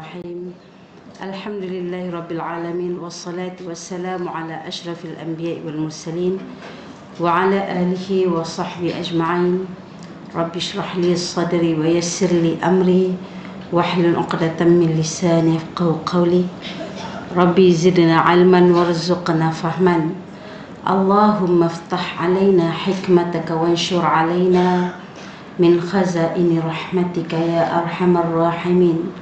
Bismillahirrahmanirrahim. Alhamdulillahirrabbilalamin. Wassalatu wassalamu ala ashrafil anbiya wal mursalin wa ala alihi wa sahbihi ajma'in. Rabbi shrah li sadri wa yassir li amri wahlul 'uqdatam min lisani yafqahu qawli. Rabbi zidna 'ilman warzuqna fahman. Allahumma iftah 'alaina hikmataka wanshur 'alaina min khazaini rahmatika ya arhamar rahimin.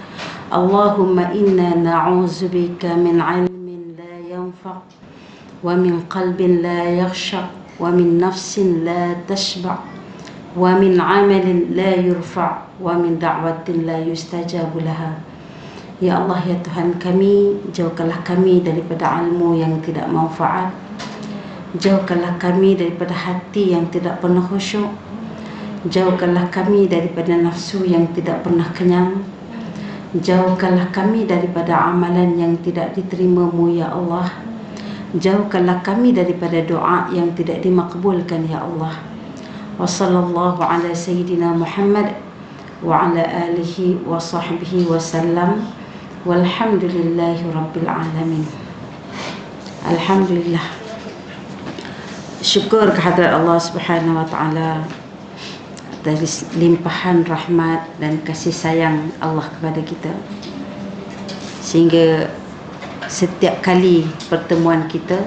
Allahumma inna na'udzubika min 'ilmin la yanfa' wa min qalbin la yakhsha' wa min nafsin la tashba' wa min 'amalin la yurfa' wa min da'watin la yustajabu laha. Ya Allah, ya Tuhan kami, jauhkanlah kami daripada ilmu yang tidak manfaat, jauhkanlah kami daripada hati yang tidak pernah khusyuk, jauhkanlah kami daripada nafsu yang tidak pernah kenyang, jauhkanlah kami daripada amalan yang tidak diterima-Mu ya Allah, jauhkanlah kami daripada doa yang tidak dimakbulkan ya Allah. Wa sallallahu ala sayyidina Muhammad wa ala alihi wa sahbihi wa sallam. Walhamdulillahi rabbil alamin. Alhamdulillah, syukur kehadrat Allah Subhanahu wa taala dari limpahan rahmat dan kasih sayang Allah kepada kita, sehingga setiap kali pertemuan kita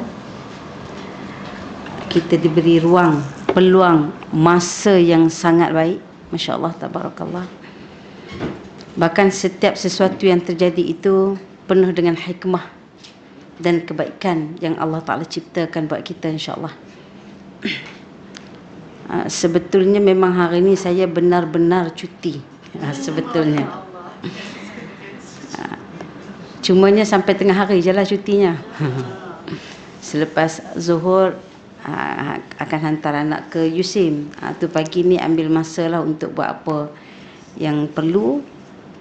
diberi ruang, peluang, masa yang sangat baik. Masya Allah, tabarakallah. Bahkan setiap sesuatu yang terjadi itu penuh dengan hikmah dan kebaikan yang Allah Ta'ala ciptakan buat kita, insyaAllah. Sebetulnya memang hari ini saya benar-benar cuti, sebetulnya. Cumanya sampai tengah hari je lah cutinya. Selepas zuhur akan hantar anak ke USIM. Tu pagi ni ambil masa lah untuk buat apa yang perlu.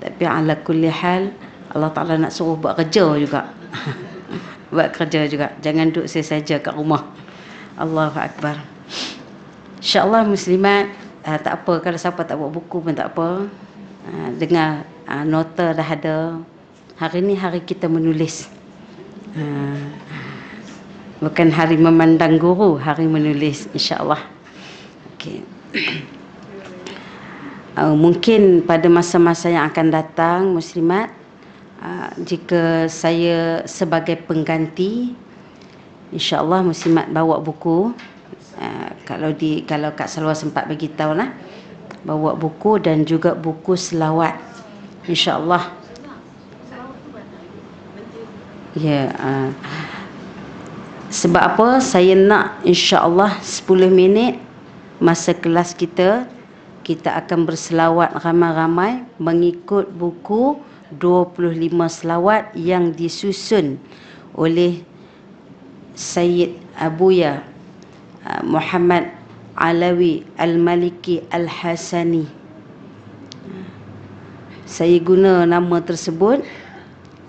Tapi ala kulli hal, Allah Ta'ala nak suruh buat kerja juga. Buat kerja juga. Jangan duduk saja kat rumah. Allahu Akbar. InsyaAllah muslimat, tak apa kalau siapa tak buat buku pun tak apa. Dengar, nota dah ada. Hari ni hari kita menulis. Bukan hari memandang guru, hari menulis, insyaAllah. Okay. Mungkin pada masa-masa yang akan datang, muslimat, jika saya sebagai pengganti, insyaAllah muslimat bawa buku. Kalau Kak Salwa sempat bagi tahu lah, bawa buku dan juga buku selawat, insyaAllah. Ya, sebab apa saya nak insyaAllah 10 minit masa kelas kita akan berselawat ramai-ramai mengikut buku 25 selawat yang disusun oleh Sayyid Abuya Muhammad Alawi Al-Maliki Al-Hasani. Saya guna nama tersebut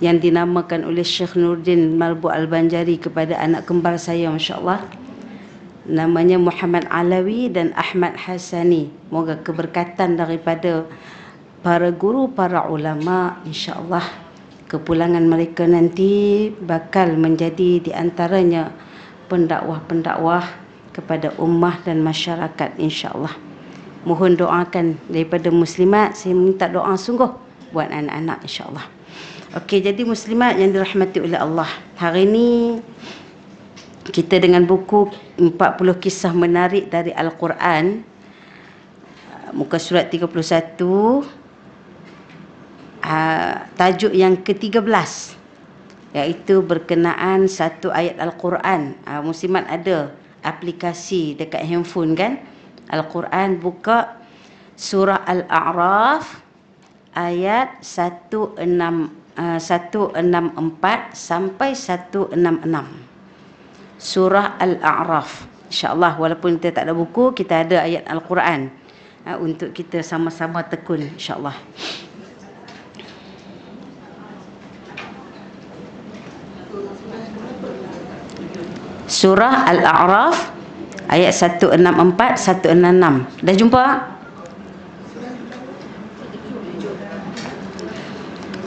yang dinamakan oleh Syekh Nuruddin Malbu Al-Banjari kepada anak kembar saya, masya-Allah. Namanya Muhammad Alawi dan Ahmad Hasani. Moga keberkatan daripada para guru, para ulama, insya-Allah kepulangan mereka nanti bakal menjadi di antaranya pendakwah-pendakwah kepada ummah dan masyarakat, insya-Allah. Mohon doakan daripada muslimat, saya minta doa sungguh buat anak-anak, insya-Allah. Okey, jadi muslimat yang dirahmati oleh Allah, hari ini kita dengan buku 40 kisah menarik dari Al-Quran, muka surat 31, tajuk yang ke-13, iaitu berkenaan satu ayat Al-Quran. Muslimat ada aplikasi dekat handphone kan? Al-Quran, buka surah Al-A'raf ayat 164 sampai 166. Surah Al-A'raf. InsyaAllah walaupun kita tak ada buku, kita ada ayat Al-Quran untuk kita sama-sama tekun, insyaAllah. Surah Al-A'raf ayat 164, 166. Dah jumpa?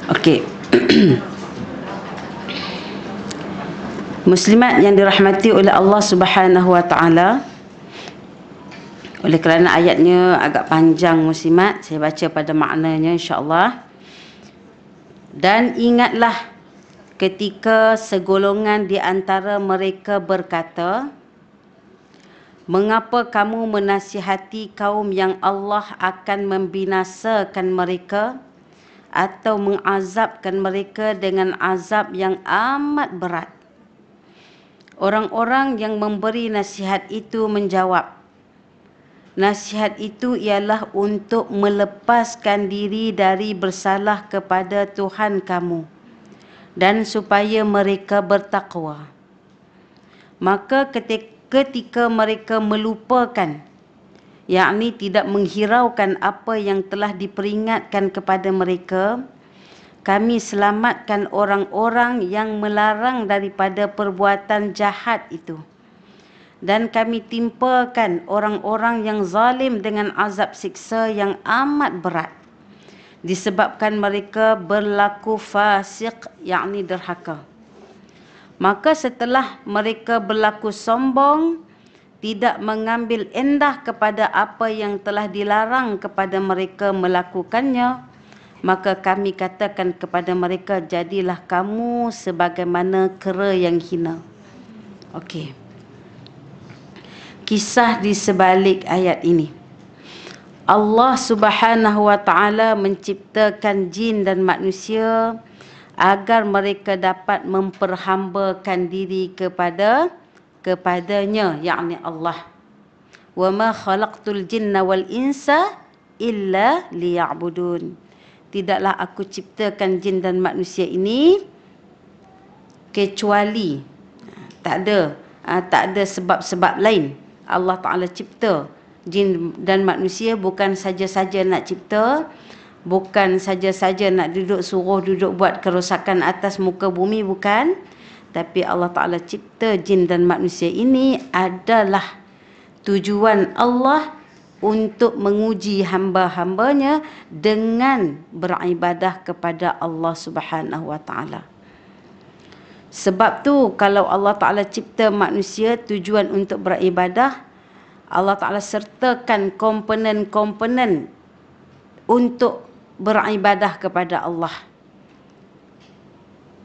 Okey. Muslimat yang dirahmati oleh Allah Subhanahu wa taala. Oleh kerana ayatnya agak panjang muslimat, saya baca pada maknanya insya-Allah. Dan ingatlah ketika segolongan di antara mereka berkata, mengapa kamu menasihati kaum yang Allah akan membinasakan mereka atau mengazabkan mereka dengan azab yang amat berat? Orang-orang yang memberi nasihat itu menjawab, nasihat itu ialah untuk melepaskan diri dari bersalah kepada Tuhan kamu dan supaya mereka bertakwa. Maka ketika mereka melupakan, yakni tidak menghiraukan apa yang telah diperingatkan kepada mereka, kami selamatkan orang-orang yang melarang daripada perbuatan jahat itu. Dan kami timpakan orang-orang yang zalim dengan azab siksa yang amat berat. Disebabkan mereka berlaku fasik, yakni derhaka. Maka setelah mereka berlaku sombong, tidak mengambil endah kepada apa yang telah dilarang kepada mereka melakukannya, maka kami katakan kepada mereka, jadilah kamu sebagaimana kera yang hina. Okey. Kisah di sebalik ayat ini. Allah Subhanahu wa taala menciptakan jin dan manusia agar mereka dapat memperhambakan diri kepadanya, yakni Allah. Wa ma khalaqtul jinna wal insa illa liya'budun. Tidaklah aku ciptakan jin dan manusia ini kecuali tak ada sebab-sebab lain. Allah Ta'ala cipta jin dan manusia bukan saja-saja nak cipta, bukan saja-saja nak suruh duduk buat kerosakan atas muka bumi, bukan. Tapi Allah Ta'ala cipta jin dan manusia ini adalah tujuan Allah untuk menguji hamba-hambanya dengan beribadah kepada Allah Subhanahu wa taala. Sebab tu kalau Allah Ta'ala cipta manusia tujuan untuk beribadah, Allah Ta'ala sertakan komponen-komponen untuk beribadah kepada Allah.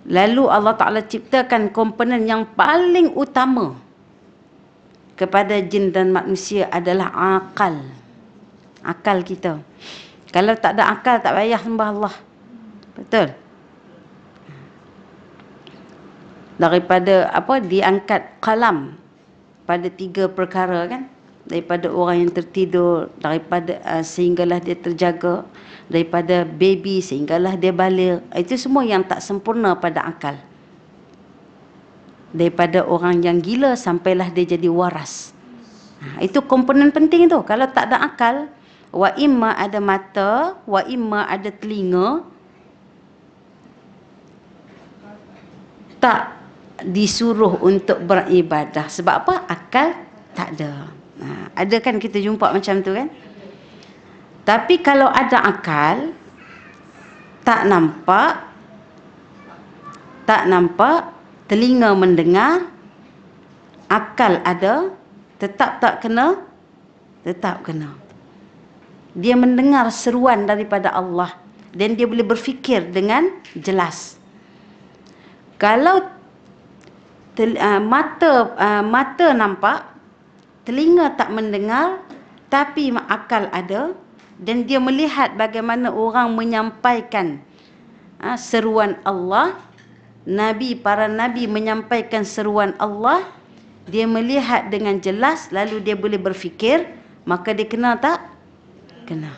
Lalu Allah Ta'ala ciptakan komponen yang paling utama kepada jin dan manusia adalah akal. Akal kita. Kalau tak ada akal, tak payah sembah Allah. Betul? Daripada diangkat qalam pada 3 perkara kan, daripada orang yang tertidur, daripada sehinggalah dia terjaga, daripada baby sehinggalah dia balik, itu semua yang tak sempurna pada akal. Daripada orang yang gila sampailah dia jadi waras. Itu komponen penting tu. Kalau tak ada akal, wa imma ada mata, wa imma ada telinga, tak disuruh untuk beribadah. Sebab apa? Akal tak ada. Ada kan kita jumpa macam tu kan? Tapi kalau ada akal, tak nampak, telinga mendengar, akal ada, tetap tak kena? Tetap kena. Dia mendengar seruan daripada Allah dan dia boleh berfikir dengan jelas. Kalau mata nampak, telinga tak mendengar, tapi akal ada, dan dia melihat bagaimana orang menyampaikan seruan Allah, para nabi menyampaikan seruan Allah, dia melihat dengan jelas, lalu dia boleh berfikir, maka dia kena tak? Kena.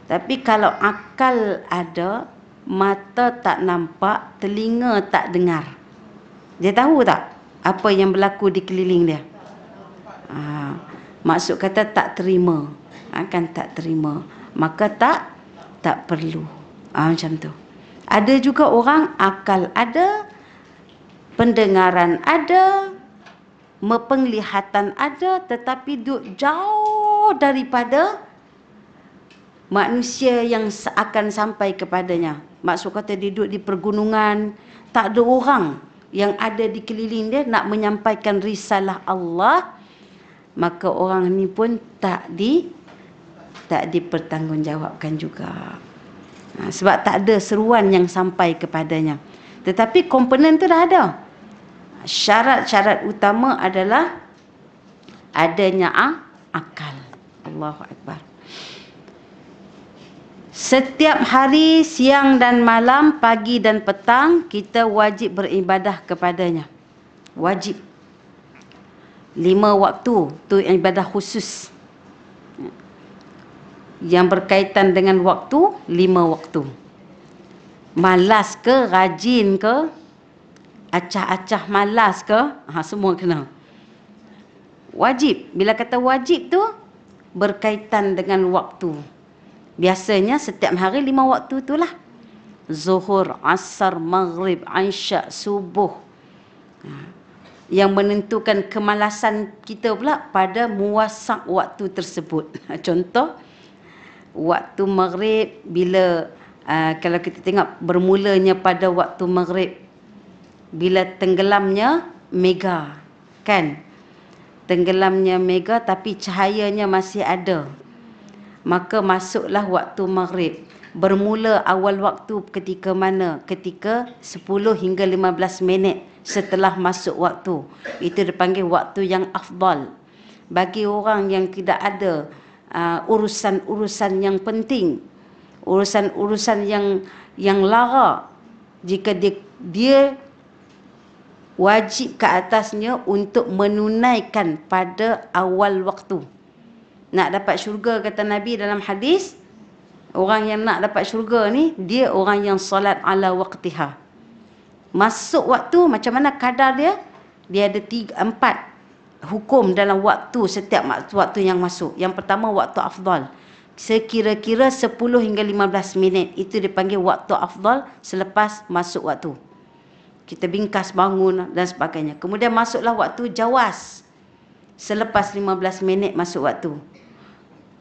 Tapi kalau akal ada, mata tak nampak, telinga tak dengar, dia tahu tak apa yang berlaku di keliling dia? Maksud kata tak terima. Kan tak terima. Maka tak perlu. Macam tu. Ada juga orang akal ada, pendengaran ada, penglihatan ada, tetapi duduk jauh daripada manusia yang akan sampai kepadanya. Maksud kata dia duduk di pergunungan, tak ada orang yang ada di keliling dia nak menyampaikan risalah Allah, maka orang ni pun tak dipertanggungjawabkan juga. Sebab tak ada seruan yang sampai kepadanya. Tetapi komponen tu dah ada. Syarat-syarat utama adalah adanya akal. Allahu Akbar. Setiap hari, siang dan malam, pagi dan petang, kita wajib beribadah kepadanya. Wajib. 5 waktu, tu ibadah khusus. Yang berkaitan dengan waktu, 5 waktu. Malas ke, rajin ke, acah-acah malas ke, semua kena. Wajib. Bila kata wajib tu, berkaitan dengan waktu. Biasanya setiap hari 5 waktu itulah. Zuhur, asar, maghrib, isyak, subuh. Yang menentukan kemalasan kita pula pada muasak waktu tersebut. Contoh, waktu maghrib bila kalau kita tengok bermulanya pada waktu maghrib bila tenggelamnya mega, kan? Tenggelamnya mega tapi cahayanya masih ada. Maka masuklah waktu maghrib. Bermula awal waktu ketika mana? Ketika 10 hingga 15 minit setelah masuk waktu. Itu dipanggil waktu yang afdal. Bagi orang yang tidak ada urusan-urusan yang penting, urusan-urusan yang lara, jika dia wajib ke atasnya untuk menunaikan pada awal waktu. Nak dapat syurga, kata Nabi dalam hadis, orang yang nak dapat syurga ni, dia orang yang solat ala waqtiha. Masuk waktu, macam mana kadar dia? Dia ada 4 hukum dalam waktu, setiap waktu yang masuk. Yang pertama, waktu afdal. Sekira-kira 10 hingga 15 minit. Itu dipanggil waktu afdal selepas masuk waktu. Kita bingkas bangun dan sebagainya. Kemudian masuklah waktu jawas. Selepas 15 minit masuk waktu.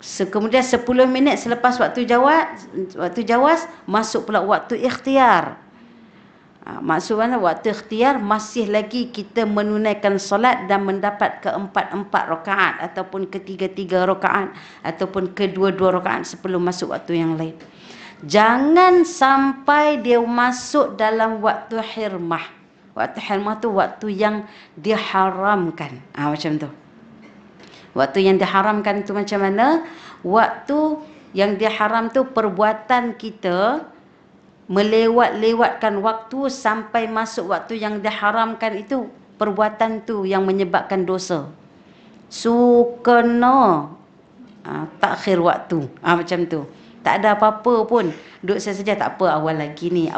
Kemudian 10 minit selepas waktu jawas, masuk pula waktu ikhtiar. Maksud mana? Waktu ikhtiar masih lagi kita menunaikan solat dan mendapat ke-4 rakaat ataupun ke-3 rakaat ataupun ke-2 rakaat sebelum masuk waktu yang lain. Jangan sampai dia masuk dalam waktu hirmah. Waktu hirmah tu waktu yang diharamkan. Macam tu. Waktu yang diharamkan tu macam mana? Waktu yang diharam tu perbuatan kita melewat-lewatkan waktu sampai masuk waktu yang diharamkan itu, perbuatan tu yang menyebabkan dosa. Sukena takhir waktu. Macam tu. Tak ada apa-apa pun. Duduk saja tak apa, awal lagi ni.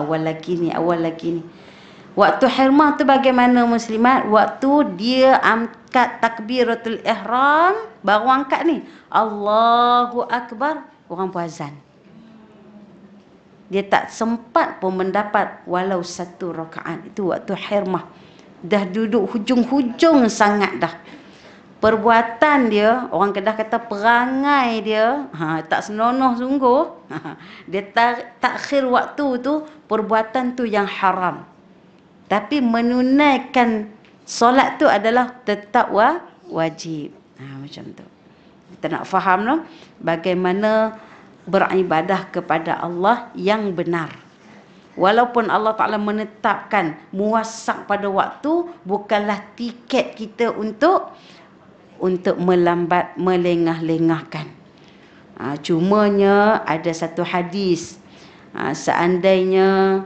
Waktu hirmah tu bagaimana muslimat? Waktu dia angkat takbiratul ihram, baru angkat ni. Allahu Akbar, orang pun azan. Dia tak sempat pun mendapat walau 1 rakaat. Itu waktu hirmah. Dah duduk hujung-hujung sangat dah. Perbuatan dia, orang Kedah kata perangai dia, tak senonoh sungguh. Dia takhir waktu tu, perbuatan tu yang haram. Tapi menunaikan solat tu adalah tetap wajib. Macam tu. Kita nak faham no? Bagaimana beribadah kepada Allah yang benar. Walaupun Allah Ta'ala menetapkan muasak pada waktu, bukanlah tiket kita untuk melambat, melengah-lengahkan. Cumanya ada satu hadis, seandainya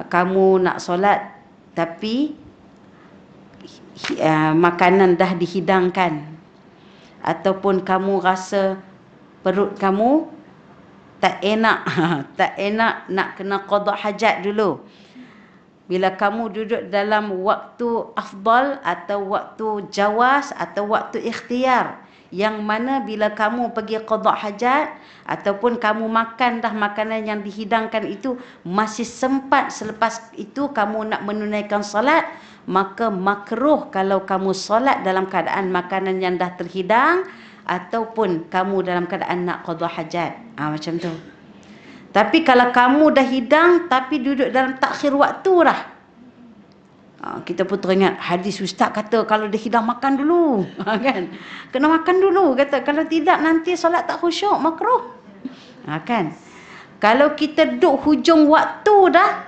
kamu nak solat tapi makanan dah dihidangkan, ataupun kamu rasa perut kamu tak enak nak kena qada hajat dulu. Bila kamu duduk dalam waktu afdal atau waktu jawas atau waktu ikhtiar, yang mana bila kamu pergi qada hajat ataupun kamu makan dah makanan yang dihidangkan itu, masih sempat selepas itu kamu nak menunaikan solat, maka makruh kalau kamu solat dalam keadaan makanan yang dah terhidang, ataupun kamu dalam keadaan nak qada hajat. Macam tu. Tapi kalau kamu dah hidang tapi duduk dalam takhir waktu dah. Kita pun teringat hadis ustaz kata kalau dah hidang makan dulu. Kan? Kena makan dulu kata. Kalau tidak nanti solat tak khusyuk, makruh. Kan? Kalau kita duduk hujung waktu dah,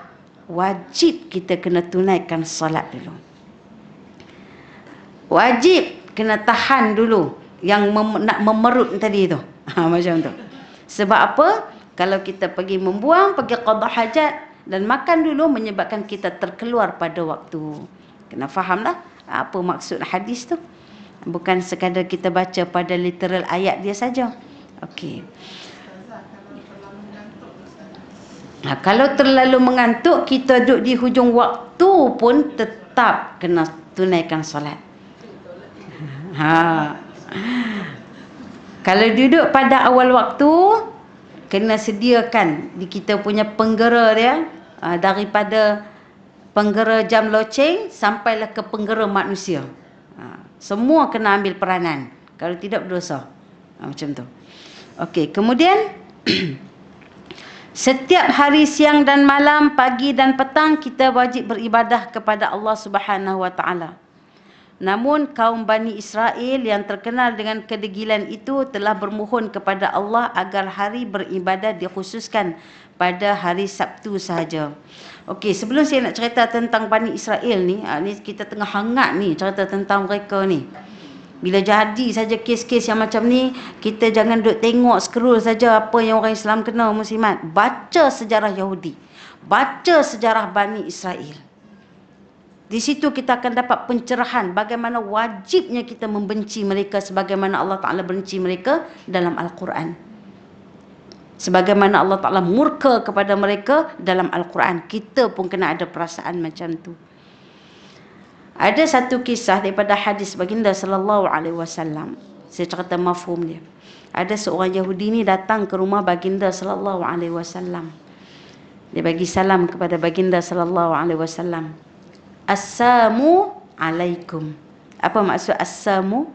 wajib kita kena tunaikan solat dulu. Wajib kena tahan dulu yang nak memerut tadi tu. Macam tu. Sebab apa? Kalau kita pergi membuang, pergi qada hajat dan makan dulu menyebabkan kita terkeluar pada waktu. Kena fahamlah apa maksud hadis tu. Bukan sekadar kita baca pada literal ayat dia saja. Okey. Kalau terlalu mengantuk, kita duduk di hujung waktu pun tetap kena tunaikan solat. Kalau duduk pada awal waktu, kena sediakan di kita punya penggera dia, daripada penggera jam loceng sampailah ke penggera manusia. Semua kena ambil peranan. Kalau tidak berdosa. Macam tu. Okey, kemudian setiap hari siang dan malam, pagi dan petang kita wajib beribadah kepada Allah Subhanahu wa taala. Namun kaum Bani Israel yang terkenal dengan kedegilan itu telah bermohon kepada Allah agar hari beribadah dikhususkan pada hari Sabtu sahaja. Okey, sebelum saya nak cerita tentang Bani Israel ni, ni kita tengah hangat ni cerita tentang mereka ni. Bila jadi saja kes-kes yang macam ni, kita jangan duk tengok scroll saja apa yang orang Islam kena, muslimat. Baca sejarah Yahudi. Baca sejarah Bani Israel. Di situ kita akan dapat pencerahan bagaimana wajibnya kita membenci mereka sebagaimana Allah Ta'ala benci mereka dalam Al-Quran. Sebagaimana Allah Ta'ala murka kepada mereka dalam Al-Quran. Kita pun kena ada perasaan macam tu. Ada satu kisah daripada hadis baginda sallallahu alaihi wasallam. Saya cerita mafhum dia. Ada seorang Yahudi ni datang ke rumah baginda sallallahu alaihi wasallam. Dia bagi salam kepada baginda sallallahu alaihi wasallam. Assalamu alaikum. Apa maksud assamu?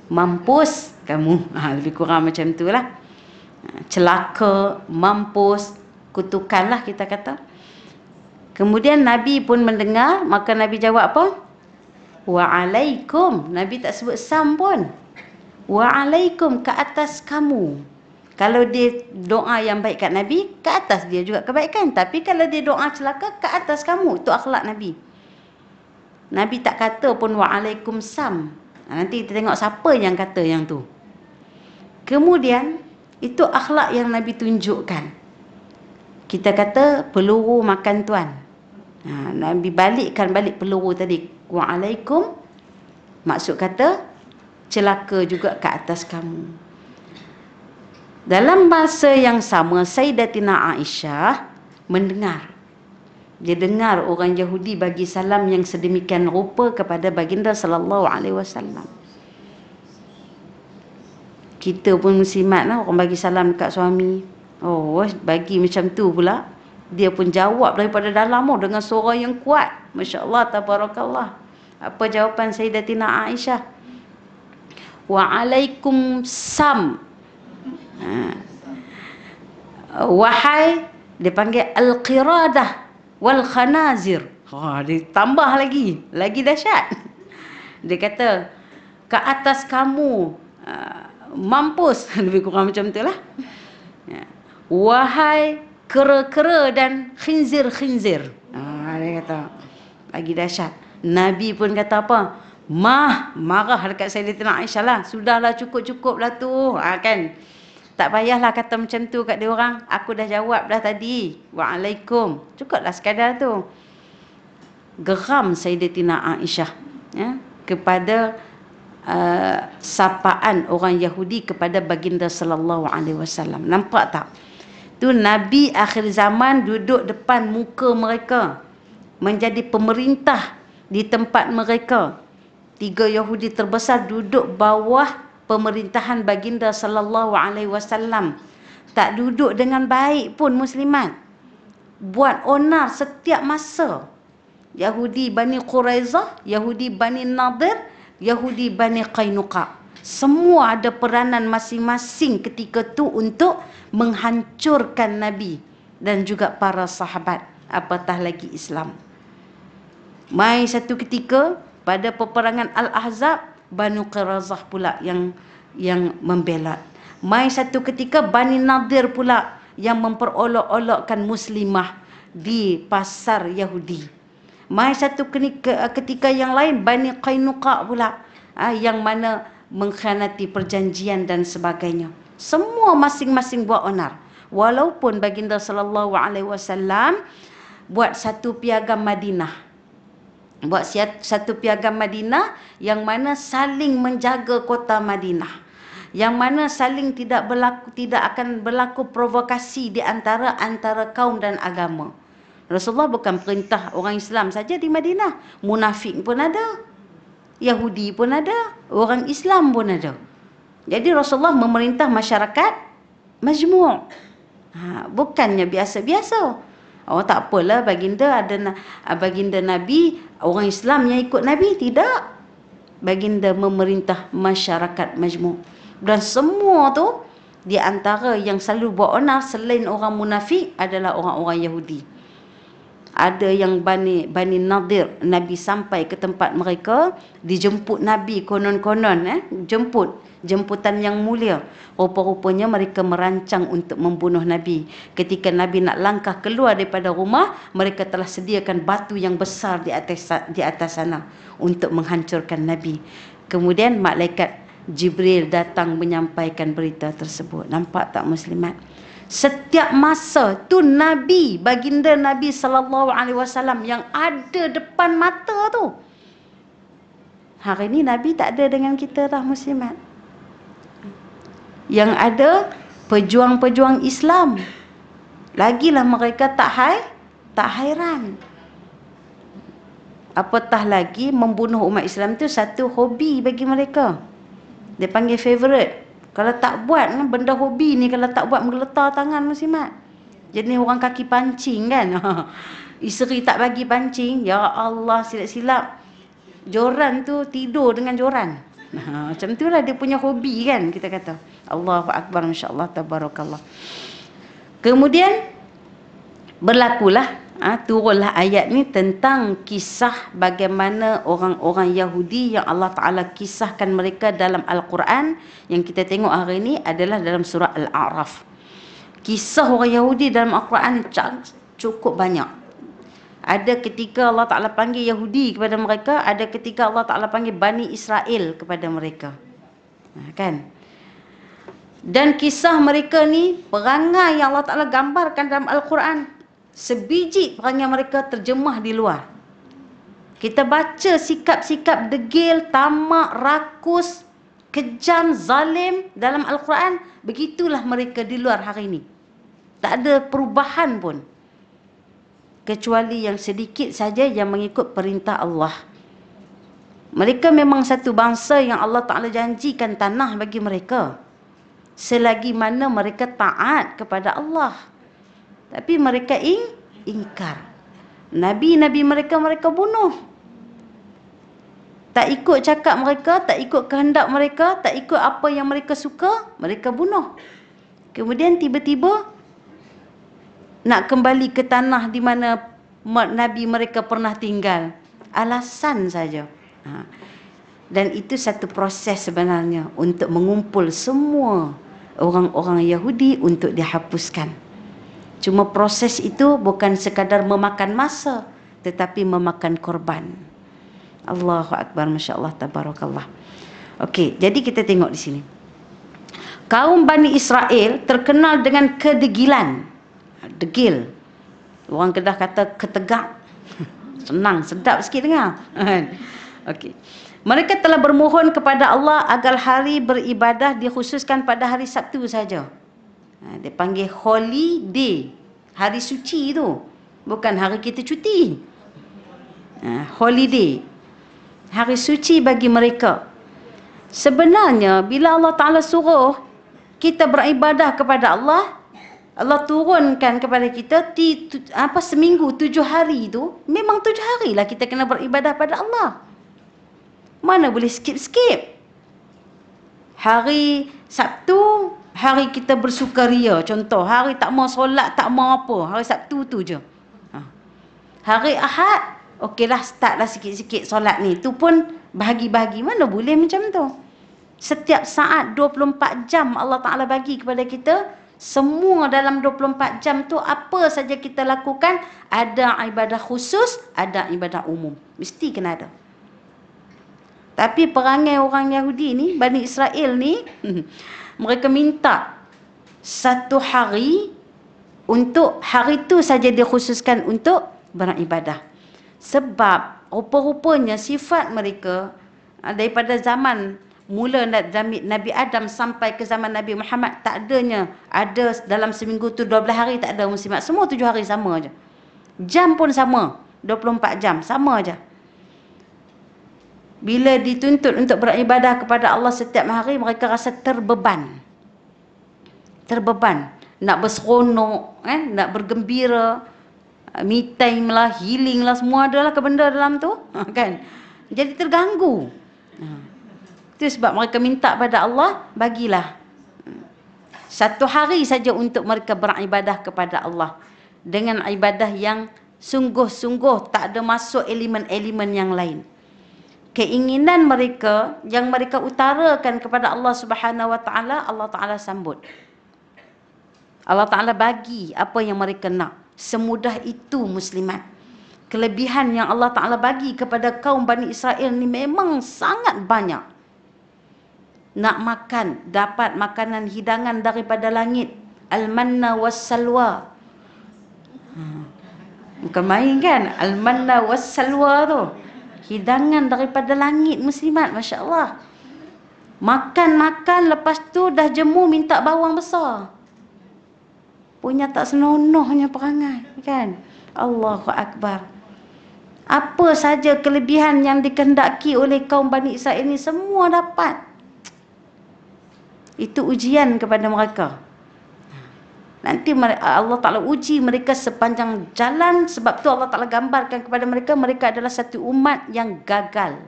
Mampus kamu. Lebih kurang macam itulah. Celaka, mampus, kutukanlah kita kata. Kemudian Nabi pun mendengar, maka Nabi jawab apa? Wa'alaikum. Nabi tak sebut sam pun. Wa'alaikum, ke atas kamu. Kalau dia doa yang baik kat Nabi, ke atas dia juga kebaikan. Tapi kalau dia doa celaka, ke atas kamu. Itu akhlak Nabi. Nabi tak kata pun wa'alaikumsalam. Nanti kita tengok siapa yang kata yang tu. Kemudian, itu akhlak yang Nabi tunjukkan. Kita kata peluru makan tuan. Nabi balikkan balik peluru tadi. Wa'alaikum. Maksud kata celaka juga ke atas kamu. Dalam masa yang sama, Sayyidatina Aisyah mendengar. Dia dengar orang Yahudi bagi salam yang sedemikian rupa kepada baginda sallallahu alaihi wasallam. Kita pun muslimat lah, orang bagi salam dekat suami. Oh, bagi macam tu pula. Dia pun jawab daripada dalam dengan suara yang kuat. Masya Allah, tabarakallah. Apa jawapan Sayyidatina Aisyah? Wa'alaikumsalam. Wahai, dia panggil al-qiradah wal khanazir. Dia tambah lagi dahsyat. Dia kata, ke atas kamu, mampus. Lebih kurang macam itulah. Wahai kera-kera dan khinzir-khinzir. Dia kata, lagi dahsyat. Nabi pun kata apa? Marah dekat Sayyidatina Aisyah lah. Sudahlah, cukup-cukup lah tu. Kan? Tak payahlah kata macam tu kat dia orang. Aku dah jawab dah tadi. Wa'alaikum. Cukuplah sekadar tu. Geram Sayyidatina Aisyah kepada sapaan orang Yahudi kepada baginda sallallahu alaihi wasallam. Nampak tak? Tu Nabi akhir zaman duduk depan muka mereka. Menjadi pemerintah di tempat mereka. 3 Yahudi terbesar duduk bawah pemerintahan baginda sallallahu alaihi wasallam. Tak duduk dengan baik pun muslimat. Buat onar setiap masa. Yahudi Bani Quraizah, Yahudi Bani Nadir, Yahudi Bani Qainuqa. Semua ada peranan masing-masing ketika tu untuk menghancurkan Nabi dan juga para sahabat, apatah lagi Islam. Mai satu ketika pada peperangan Al-Ahzab, Banu Qurayzah pula yang membela. Mai satu ketika Bani Nadir pula yang memperolok-olokkan muslimah di pasar Yahudi. Mai satu ketika yang lain Bani Qainuqa pula yang mana mengkhianati perjanjian dan sebagainya. Semua masing-masing buat onar. Walaupun baginda sallallahu alaihi wasallam buat satu piagam Madinah. Buat satu piagam Madinah yang mana saling menjaga kota Madinah. Yang mana saling tidak akan berlaku provokasi di antara kaum dan agama. Rasulullah bukan perintah orang Islam saja di Madinah. Munafik pun ada. Yahudi pun ada. Orang Islam pun ada. Jadi Rasulullah memerintah masyarakat majmu'. Bukannya biasa-biasa. Oh tak apalah baginda baginda Nabi, orang Islam yang ikut Nabi. Tidak. Baginda memerintah masyarakat majmu'. Dan semua tu di antara yang selalu buat onar selain orang munafik adalah orang-orang Yahudi. Ada yang Bani Nadir, Nabi sampai ke tempat mereka, dijemput Nabi konon-konon, jemputan yang mulia. Rupa-rupanya mereka merancang untuk membunuh Nabi. Ketika Nabi nak langkah keluar daripada rumah, mereka telah sediakan batu yang besar di atas sana untuk menghancurkan Nabi. Kemudian malaikat Jibril datang menyampaikan berita tersebut. Nampak tak muslimat? Setiap masa tu Nabi, baginda Nabi sallallahu alaihi wasallam yang ada depan mata tu. Hari ni Nabi tak ada dengan kita dah muslimat. Yang ada pejuang-pejuang Islam. Lagilah mereka tak hairan. Apatah lagi membunuh umat Islam tu satu hobi bagi mereka. Dia panggil favorite. Kalau tak buat benda hobi ni, kalau tak buat menggeletar tangan muslimat. Jadi orang kaki pancing kan. Isteri tak bagi pancing, ya Allah, silap-silap joran tu tidur dengan joran. Macam itulah dia punya hobi kan, kita kata. Allahu akbar, masya-Allah, tabarakallah. Kemudian berlakulah turunlah ayat ni tentang kisah bagaimana orang-orang Yahudi yang Allah Ta'ala kisahkan mereka dalam Al-Quran. Yang kita tengok hari ini adalah dalam surah Al-A'raf. Kisah orang Yahudi dalam Al-Quran cukup banyak. Ada ketika Allah Ta'ala panggil Yahudi kepada mereka, ada ketika Allah Ta'ala panggil Bani Israel kepada mereka. Kan? Dan kisah mereka ni, perangai yang Allah Ta'ala gambarkan dalam Al-Quran, sebiji perangai mereka terjemah di luar. Kita baca sikap-sikap degil, tamak, rakus, kejam, zalim dalam Al-Quran. Begitulah mereka di luar hari ini. Tak ada perubahan pun. Kecuali yang sedikit saja yang mengikut perintah Allah. Mereka memang satu bangsa yang Allah Ta'ala janjikan tanah bagi mereka. Selagi mana mereka taat kepada Allah. Tapi mereka ingkar. Nabi-nabi mereka bunuh. Tak ikut cakap mereka, tak ikut kehendak mereka, tak ikut apa yang mereka suka, mereka bunuh. Kemudian tiba-tiba nak kembali ke tanah di mana Nabi mereka pernah tinggal. Alasan saja. Dan itu satu proses sebenarnya untuk mengumpul semua orang-orang Yahudi untuk dihapuskan. Cuma proses itu bukan sekadar memakan masa, tetapi memakan korban. Allahu akbar, masya-Allah, tabarakallah. Okey, jadi kita tengok di sini. Kaum Bani Israel terkenal dengan kedegilan. Degil. Orang Kedah kata ketegak. Senang, sedap sikit dengar. Okey. Mereka telah bermohon kepada Allah agar hari beribadah dikhususkan pada hari Sabtu saja. Dia panggil holy day. Hari suci tu. Bukan hari kita cuti. Holiday. Hari suci bagi mereka. Sebenarnya bila Allah Ta'ala suruh kita beribadah kepada Allah, Allah turunkan kepada kita seminggu 7 hari tu, memang 7 harilah kita kena beribadah pada Allah. Mana boleh skip-skip. Hari Sabtu, hari kita bersukaria. Contoh, hari tak mau solat, tak mau apa. Hari Sabtu tu je. Hari Ahad, okeylah startlah sikit-sikit solat ni. Tu pun bahagi-bahagi. Mana boleh macam tu? Setiap saat 24 jam Allah Ta'ala bagi kepada kita. Semua dalam 24 jam tu apa saja kita lakukan, ada ibadah khusus, ada ibadah umum. Mesti kena ada. Tapi perangai orang Yahudi ni, Bani Israel ni, mereka minta satu hari untuk hari tu saja dikhususkan untuk beribadah. Sebab rupa-rupanya sifat mereka daripada zaman mula Nabi Adam sampai ke zaman Nabi Muhammad, tak adanya ada dalam seminggu tu 12 hari tak ada muslimat. Semua 7 hari sama aja. Jam pun sama, 24 jam sama aja. Bila dituntut untuk beribadah kepada Allah setiap hari, mereka rasa terbeban. Terbeban. Nak berseronok, nak bergembira, me time lah, healing lah, semua adalah benda dalam tu. Kan? Jadi terganggu. Itu sebab mereka minta pada Allah, bagilah satu hari saja untuk mereka beribadah kepada Allah. Dengan ibadah yang sungguh-sungguh, tak ada masuk elemen-elemen yang lain. Keinginan mereka yang mereka utarakan kepada Allah Subhanahu Wa Taala, Allah Taala sambut. Allah Taala bagi apa yang mereka nak. Semudah itu muslimat. Kelebihan yang Allah Taala bagi kepada kaum Bani Israel ni memang sangat banyak. Nak makan, dapat makanan hidangan daripada langit. Al-manna was-salwa. Bukan main kan? Al-manna was-salwa tu. Hidangan daripada langit muslimat, Masya Allah. Makan-makan, lepas tu dah jemu minta bawang besar. Punya tak senonohnya perangai, kan? Allahu Akbar. Apa saja kelebihan yang dikehendaki oleh kaum Bani Israel ini, semua dapat. Itu ujian kepada mereka. Nanti Allah Ta'ala uji mereka sepanjang jalan. Sebab tu Allah Ta'ala gambarkan kepada mereka, mereka adalah satu umat yang gagal.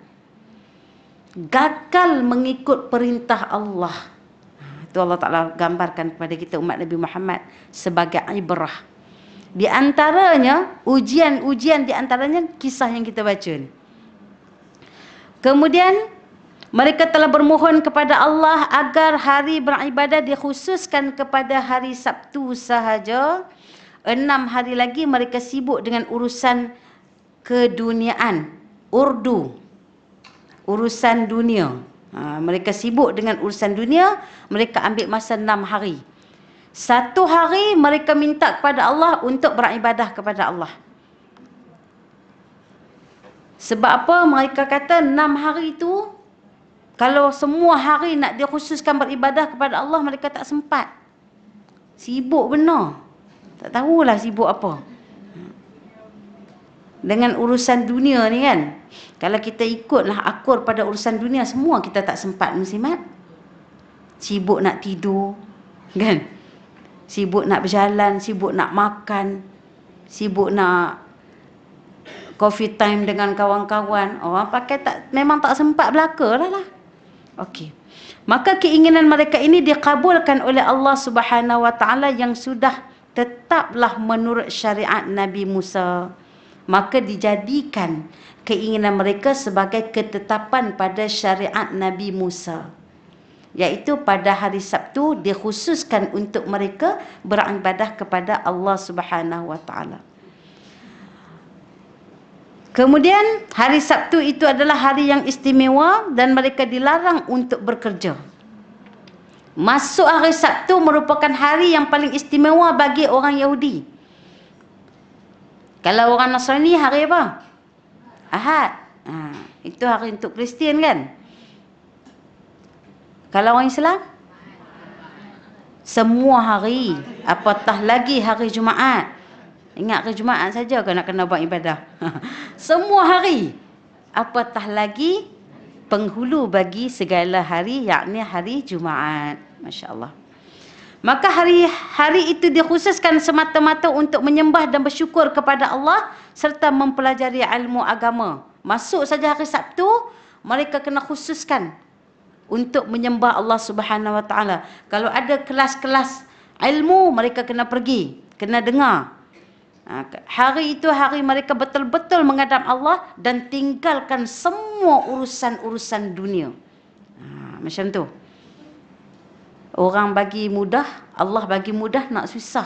Gagal mengikut perintah Allah. Itu Allah Ta'ala gambarkan kepada kita umat Nabi Muhammad sebagai ibrah. Di antaranya, ujian-ujian di antaranya kisah yang kita baca ni. Kemudian, mereka telah bermohon kepada Allah agar hari beribadah dikhususkan kepada hari Sabtu sahaja. 6 hari lagi mereka sibuk dengan urusan keduniaan, urdu, urusan dunia. Mereka sibuk dengan urusan dunia, mereka ambil masa 6 hari. 1 hari mereka minta kepada Allah untuk beribadah kepada Allah. Sebab apa? Mereka kata 6 hari itu, kalau semua hari nak dikhususkan beribadah kepada Allah, mereka tak sempat. Sibuk benar. Tak tahulah sibuk apa. Dengan urusan dunia ni kan. Kalau kita ikutlah akur pada urusan dunia, semua kita tak sempat muslimat. Sibuk nak tidur. Kan? Sibuk nak berjalan, sibuk nak makan. Sibuk nak coffee time dengan kawan-kawan. Orang pakai memang tak sempat belaka lah. Okey. Maka keinginan mereka ini dikabulkan oleh Allah Subhanahu Wa Taala yang sudah tetaplah menurut syariat Nabi Musa. Maka dijadikan keinginan mereka sebagai ketetapan pada syariat Nabi Musa. Iaitu pada hari Sabtu dikhususkan untuk mereka beribadah kepada Allah Subhanahu Wa Taala. Kemudian hari Sabtu itu adalah hari yang istimewa dan mereka dilarang untuk bekerja. Masuk hari Sabtu merupakan hari yang paling istimewa bagi orang Yahudi. Kalau orang Nasrani hari apa? Ahad. Itu hari untuk Kristian kan? Kalau orang Islam? Semua hari. Apatah lagi hari Jumaat. Ingat hari Jumaat saja kan nak kena buat ibadah. Semua hari. Apatah lagi penghulu bagi segala hari, yakni hari Jumaat. Masya Allah. Maka hari itu dikhususkan semata-mata untuk menyembah dan bersyukur kepada Allah serta mempelajari ilmu agama. Masuk saja hari Sabtu, mereka kena khususkan untuk menyembah Allah Subhanahu Wa Taala. Kalau ada kelas-kelas ilmu, mereka kena pergi, kena dengar. Hari itu hari mereka betul-betul menghadap Allah dan tinggalkan semua urusan-urusan dunia. Macam tu. Orang bagi mudah, Allah bagi mudah, nak susah.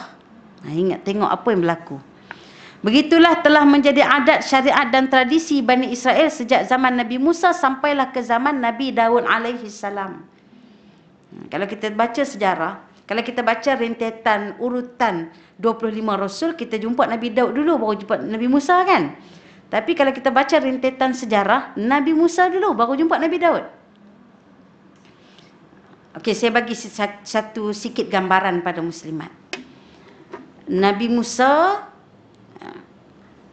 Ingat tengok apa yang berlaku. Begitulah telah menjadi adat, syariat dan tradisi Bani Israel sejak zaman Nabi Musa sampailah ke zaman Nabi Daud alaihi salam. Kalau kita baca sejarah, kalau kita baca rentetan urutan 25 Rasul, kita jumpa Nabi Daud dulu, baru jumpa Nabi Musa kan. Tapi kalau kita baca rentetan sejarah, Nabi Musa dulu, baru jumpa Nabi Daud. Okey, saya bagi satu sikit gambaran pada muslimat. Nabi Musa,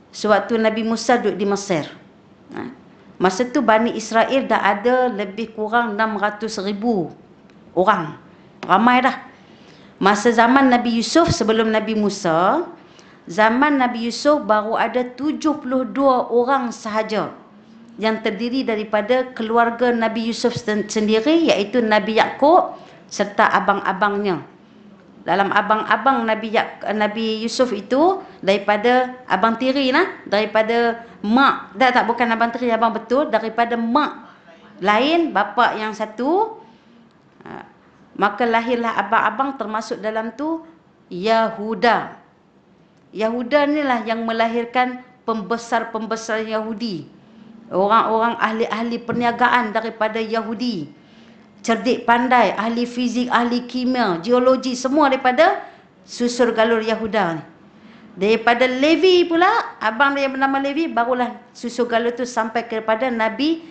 sewaktu Nabi Musa duduk di Mesir, masa tu Bani Israel dah ada lebih kurang 600,000 orang. Ramai dah. Masa zaman Nabi Yusuf sebelum Nabi Musa, zaman Nabi Yusuf baru ada 72 orang sahaja yang terdiri daripada keluarga Nabi Yusuf sendiri, iaitu Nabi Yaqub serta abang-abangnya. Dalam abang-abang Nabi Yusuf itu, daripada abang tiri daripada mak, tak bukan abang tiri, abang betul, daripada mak lain, bapa yang satu, maka lahirlah abang-abang, termasuk dalam tu Yahuda. Yahuda inilah yang melahirkan pembesar-pembesar Yahudi, orang-orang ahli-ahli perniagaan daripada Yahudi, cerdik pandai, ahli fizik, ahli kimia, geologi, semua daripada susur galur Yahuda ni. Daripada Levi pula, abang dia bernama Levi, barulah susur galur tu sampai kepada Nabi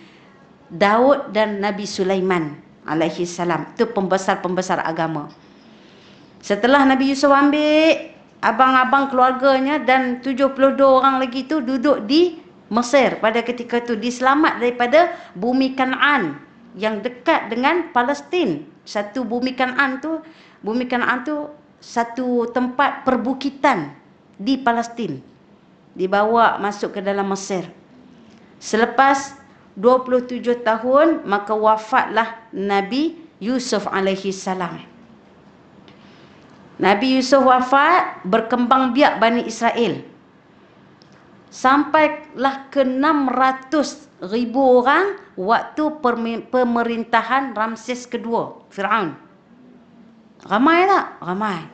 Daud dan Nabi Sulaiman alaihi salam. Itu pembesar-pembesar agama. Setelah Nabi Yusuf ambil abang-abang keluarganya dan 72 orang lagi tu duduk di Mesir pada ketika tu, diselamat daripada bumi Kanaan yang dekat dengan Palestin. Satu bumi Kanaan tu satu tempat perbukitan di Palestin, dibawa masuk ke dalam Mesir. Selepas 27 tahun, maka wafatlah Nabi Yusuf alaihi salam. Nabi Yusuf wafat, berkembang biak Bani Israel. Sampailah ke 600,000 orang waktu pemerintahan Ramses kedua, Firaun. Ramai tak? Ramai.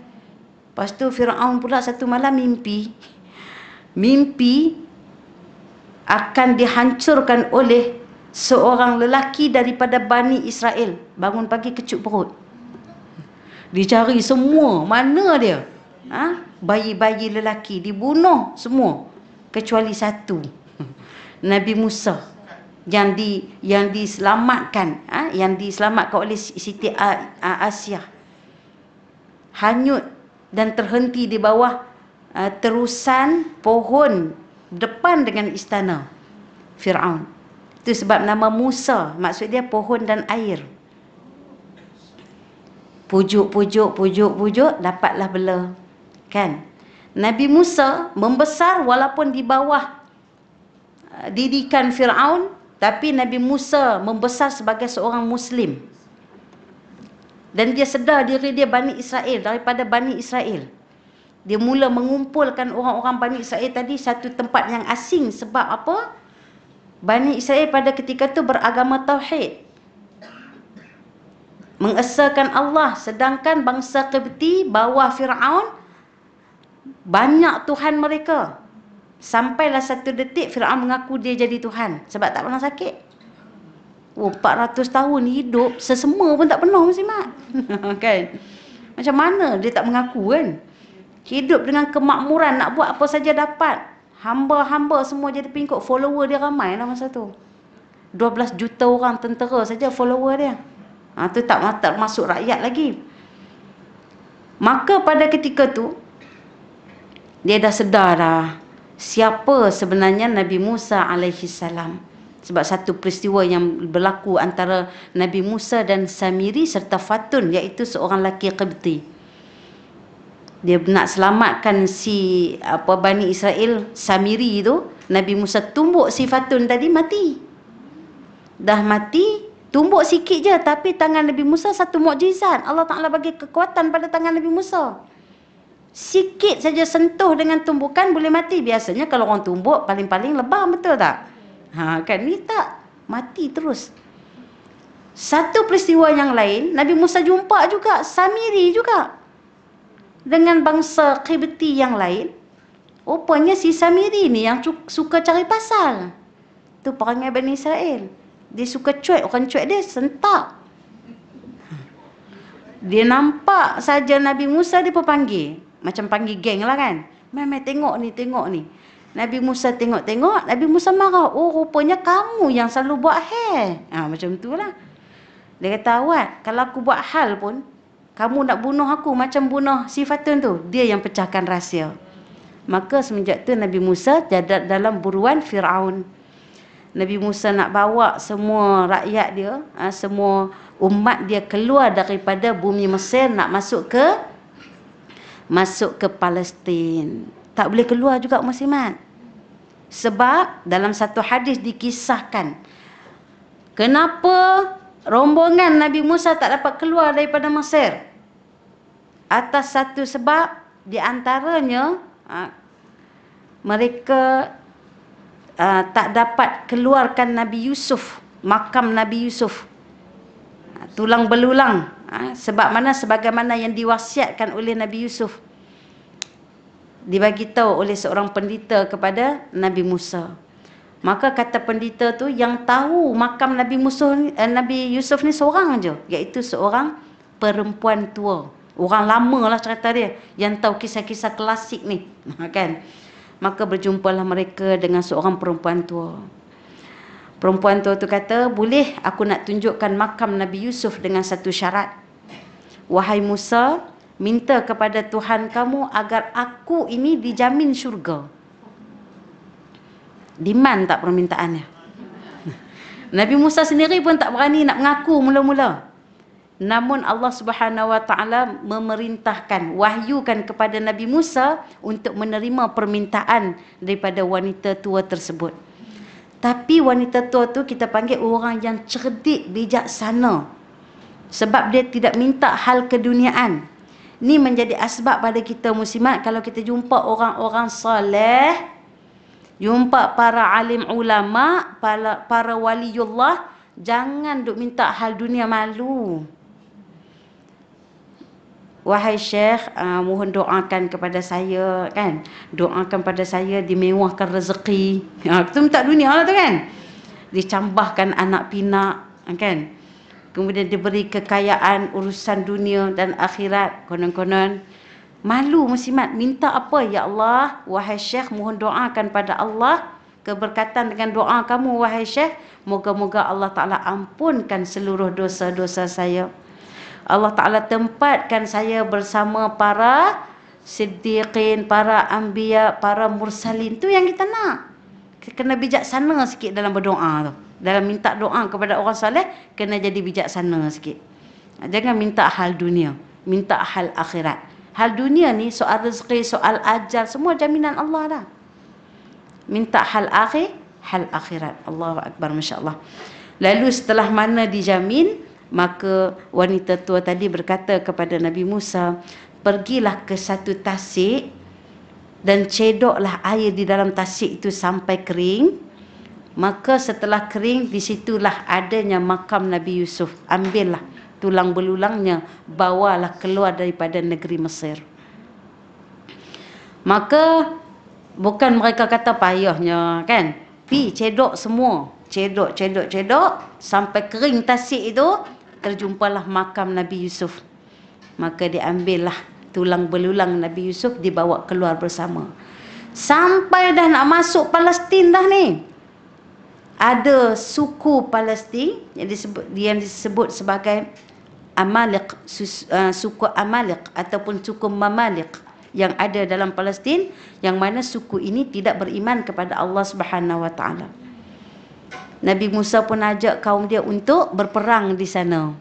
Lepas tu Firaun pula satu malam mimpi akan dihancurkan oleh seorang lelaki daripada Bani Israel. Bangun pagi kecup perut. Dicari semua, mana dia? Bayi-bayi lelaki dibunuh semua kecuali satu, Nabi Musa yang diselamatkan, yang diselamatkan oleh Siti Asia. Hanyut dan terhenti di bawah terusan pohon depan dengan istana Firaun. Itu sebab nama Musa, maksud dia pohon dan air. Pujuk, dapatlah bela. Kan? Nabi Musa membesar walaupun di bawah didikan Firaun, tapi Nabi Musa membesar sebagai seorang Muslim. Dan dia sedar diri dia Bani Israel, daripada Bani Israel. Dia mula mengumpulkan orang-orang Bani Israel tadi satu tempat yang asing. Sebab apa? Bani Israel pada ketika itu beragama Tauhid, mengesahkan Allah. Sedangkan bangsa Qibti bawah Firaun banyak Tuhan mereka. Sampailah satu detik Firaun mengaku dia jadi Tuhan. Sebab tak pernah sakit. 400 tahun hidup, sesemua pun tak pernah muslimat. Kan? Macam mana dia tak mengaku kan? Hidup dengan kemakmuran, nak buat apa saja dapat. Hamba-hamba semua jadi pengikut. Follower dia ramai lah masa tu. 12 juta orang tentera saja follower dia. Tu tak masuk rakyat lagi. Maka pada ketika tu, dia dah sedar dah siapa sebenarnya Nabi Musa alaihi salam. Sebab satu peristiwa yang berlaku antara Nabi Musa dan Samiri serta Fatun, iaitu seorang lelaki Qibti. Dia nak selamatkan Bani Israel, Samiri tu. Nabi Musa tumbuk si Fatun tadi, mati. Dah mati, Tumbuk sikit je, tapi tangan Nabi Musa satu mukjizat. Allah Ta'ala bagi kekuatan pada tangan Nabi Musa. Sikit saja sentuh dengan tumbukan boleh mati. Biasanya kalau orang tumbuk paling-paling lebam, betul tak? Kan ni tak, mati terus. Satu peristiwa yang lain, Nabi Musa jumpa juga Samiri juga dengan bangsa Qibti yang lain. Rupanya si Samiri ni yang suka cari pasal. Tu perangai Bani Israel. Dia suka cuek, orang cuek dia sentak. Dia nampak saja Nabi Musa, dia pun panggil. Macam panggil geng lah kan. Mai tengok ni, tengok ni. Nabi Musa tengok-tengok, Nabi Musa marah. Oh, rupanya kamu yang selalu buat hal. Macam tu lah. Dia kata, awak, kalau aku buat hal pun, kamu nak bunuh aku macam bunuh si Fatun tu. Dia yang pecahkan rahsia. Maka semenjak tu Nabi Musa jadi dalam buruan Fir'aun. Nabi Musa nak bawa semua rakyat dia, semua umat dia keluar daripada bumi Mesir, nak masuk ke Palestin. Tak boleh keluar juga muslimat. Sebab dalam satu hadis dikisahkan, kenapa rombongan Nabi Musa tak dapat keluar daripada Mesir? Atas satu sebab, di antaranya mereka tak dapat keluarkan Nabi Yusuf, makam Nabi Yusuf, tulang belulang. Sebab mana? Sebagaimana yang diwasiatkan oleh Nabi Yusuf, dibagi tahu oleh seorang pendeta kepada Nabi Musa. Maka kata pendeta tu, yang tahu makam Nabi Yusuf ni seorang je, iaitu seorang perempuan tua. Orang lama lah cerita dia, yang tahu kisah-kisah klasik ni, kan. Maka berjumpalah mereka dengan seorang perempuan tua. Perempuan tua tu kata, boleh aku nak tunjukkan makam Nabi Yusuf dengan satu syarat. Wahai Musa, minta kepada Tuhan kamu agar aku ini dijamin syurga. Demand tak permintaannya? Nabi Musa sendiri pun tak berani nak mengaku mula-mula. Namun Allah Subhanahu Wa Taala memerintahkan, wahyukan kepada Nabi Musa untuk menerima permintaan daripada wanita tua tersebut. Tapi wanita tua tu kita panggil orang yang cerdik, bijaksana. Sebab dia tidak minta hal keduniaan. Ini menjadi asbab pada kita muslimat, kalau kita jumpa orang-orang soleh, jumpa para alim ulama, para waliullah, jangan duk minta hal dunia, malu. Wahai Syekh, mohon doakan kepada saya, kan. Doakan pada saya dimewahkan rezeki. Kita minta dunia lah tu, kan. Dicambahkan anak pinak, kan. Kemudian diberi kekayaan urusan dunia dan akhirat. Konon-konon malu muslimat, minta apa? Ya Allah, wahai Syekh, mohon doakan pada Allah, keberkatan dengan doa kamu wahai Syekh, moga-moga Allah Ta'ala ampunkan seluruh dosa-dosa saya. Allah Ta'ala tempatkan saya bersama para siddiqin, para anbiya, para mursalin. Tu yang kita nak. Kena bijaksana sikit dalam berdoa tu. Dalam minta doa kepada orang soleh, kena jadi bijaksana sikit. Jangan minta hal dunia, minta hal akhirat. Hal dunia ni, soal rezeki, soal ajal, semua jaminan Allah dah. Minta hal akhirat. Allahu Akbar, Masya Allah. Lalu setelah mana dijamin, maka wanita tua tadi berkata kepada Nabi Musa, pergilah ke satu tasik dan cedoklah air di dalam tasik itu sampai kering. Maka setelah kering, disitulah adanya makam Nabi Yusuf. Ambillah tulang belulangnya, bawalah keluar daripada negeri Mesir. Maka bukan mereka kata payahnya, kan. Pi cedok semua, cedok sampai kering tasik itu, terjumpalah makam Nabi Yusuf. Maka diambillah tulang belulang Nabi Yusuf, dibawa keluar bersama. Sampai dah nak masuk Palestin dah ni, ada suku Palestin yang disebut sebagai Amalek, suku Amalek ataupun suku Mamalik yang ada dalam Palestin, yang mana suku ini tidak beriman kepada Allah Subhanahu Wa Taala. Nabi Musa pun ajak kaum dia untuk berperang di sana.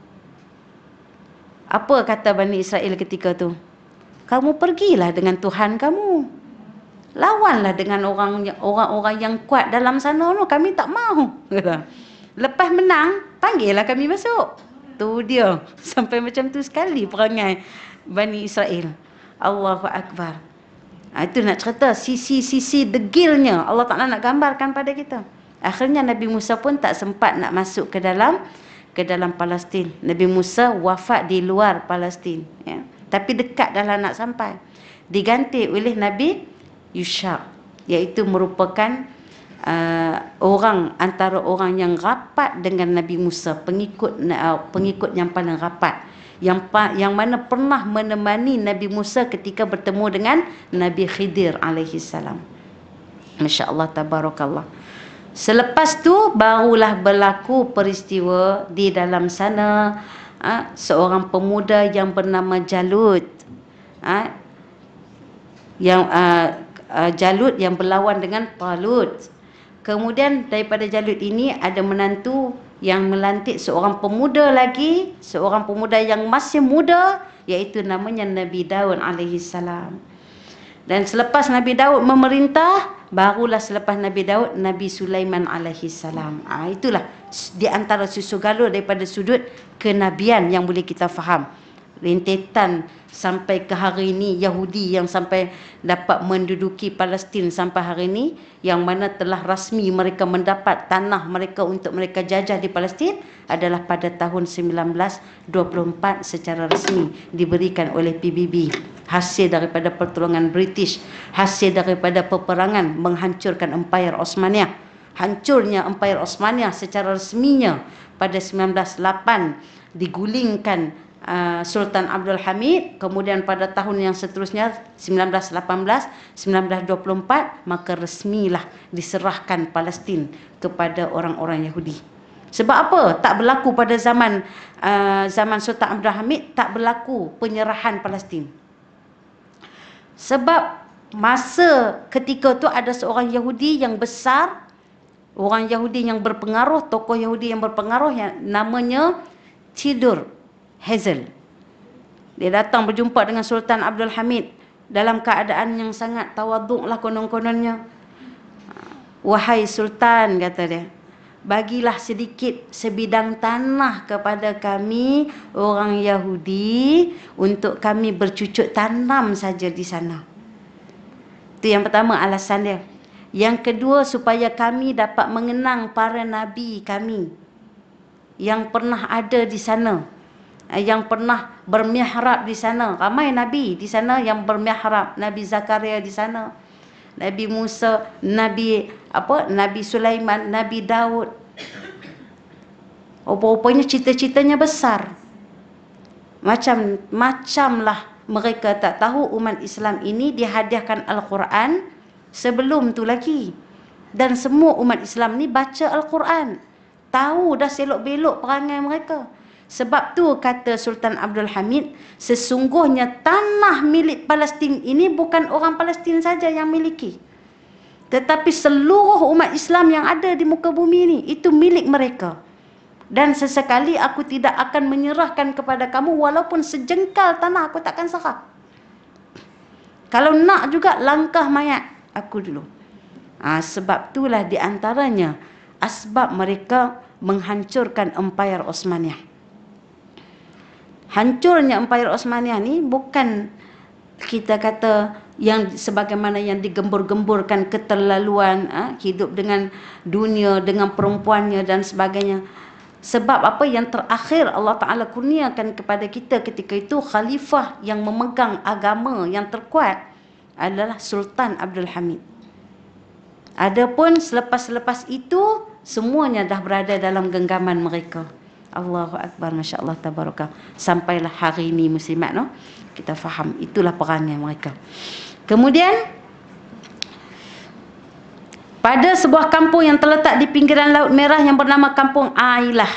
Apa kata Bani Israel ketika tu? Kamu pergilah dengan Tuhan kamu. Lawanlah dengan orang-orang yang kuat dalam sana. No, kami tak mahu. Lepas menang, panggillah kami masuk. Tu dia. Sampai macam tu sekali perangai Bani Israel. Allahu Akbar. Itu nak cerita sisi-sisi degilnya Allah Ta'ala nak gambarkan pada kita. Akhirnya Nabi Musa pun tak sempat nak masuk ke dalam Palestin. Nabi Musa wafat di luar Palestin, ya. Tapi dekat dah lah nak sampai. Diganti oleh Nabi Yusha, iaitu merupakan antara orang yang rapat dengan Nabi Musa, pengikut yang paling rapat, yang mana pernah menemani Nabi Musa ketika bertemu dengan Nabi Khidir alaihi salam. Masya-Allah, tabarakallah. Selepas tu barulah berlaku peristiwa di dalam sana, seorang pemuda yang bernama Jalut, Jalut yang berlawan dengan Talut. Kemudian daripada Jalut ini ada menantu yang melantik seorang pemuda lagi, seorang pemuda yang masih muda, iaitu namanya Nabi Daud alaihi salam. Dan selepas Nabi Daud memerintah, barulah selepas Nabi Daud Nabi Sulaiman alaihi salam. Itulah di antara susu galur daripada sudut kenabian yang boleh kita faham. Rentetan sampai ke hari ini, Yahudi yang sampai dapat menduduki Palestin sampai hari ini, yang mana telah rasmi mereka mendapat tanah mereka untuk mereka jajah di Palestin adalah pada tahun 1924 secara rasmi diberikan oleh PBB, hasil daripada pertolongan British, hasil daripada peperangan menghancurkan Empire Osmania. Hancurnya Empire Osmania secara resminya pada 1908, digulingkan Sultan Abdul Hamid. Kemudian pada tahun yang seterusnya 1918, 1924, maka resmilah diserahkan Palestin kepada orang-orang Yahudi. Sebab apa? Tak berlaku pada zaman Sultan Abdul Hamid, tak berlaku penyerahan Palestin. Sebab masa ketika tu ada seorang Yahudi yang besar, orang Yahudi yang berpengaruh, tokoh Yahudi yang berpengaruh, yang namanya Theodore Herzl. Dia datang berjumpa dengan Sultan Abdul Hamid dalam keadaan yang sangat tawaduk lah konon-kononnya. Wahai Sultan, kata dia, bagilah sedikit sebidang tanah kepada kami orang Yahudi untuk kami bercucuk tanam saja di sana. Itu yang pertama, alasan dia. Yang kedua, supaya kami dapat mengenang para nabi kami yang pernah ada di sana, yang pernah bermihrab di sana. Ramai nabi di sana yang bermihrab. Nabi Zakaria di sana, Nabi Musa, Nabi Sulaiman, Nabi Daud. Rupanya cita-citanya besar. Macam-macamlah mereka tak tahu umat Islam ini dihadiahkan Al-Quran sebelum tu lagi. Dan semua umat Islam ni baca Al-Quran, tahu dah selok-belok perangai mereka. Sebab tu kata Sultan Abdul Hamid, sesungguhnya tanah milik Palestin ini bukan orang Palestin saja yang miliki, tetapi seluruh umat Islam yang ada di muka bumi ini, itu milik mereka. Dan sesekali aku tidak akan menyerahkan kepada kamu walaupun sejengkal tanah, aku takkan serah. Kalau nak juga langkah mayat aku dulu. Sebab itulah di antaranya asbab mereka menghancurkan Empire Osmania. Hancurnya Empire Osmania ni bukan kita kata yang sebagaimana yang digembur-gemburkan keterlaluan, hidup dengan dunia, dengan perempuannya dan sebagainya. Sebab apa yang terakhir Allah Ta'ala kurniakan kepada kita ketika itu, khalifah yang memegang agama yang terkuat adalah Sultan Abdul Hamid. Adapun selepas-selepas itu semuanya dah berada dalam genggaman mereka. Allahu Akbar, Masya Allah, Tabarakah. Sampailah hari ini muslimat, no? Kita faham itulah perangai mereka. Kemudian pada sebuah kampung yang terletak di pinggiran Laut Merah yang bernama Kampung Ailah,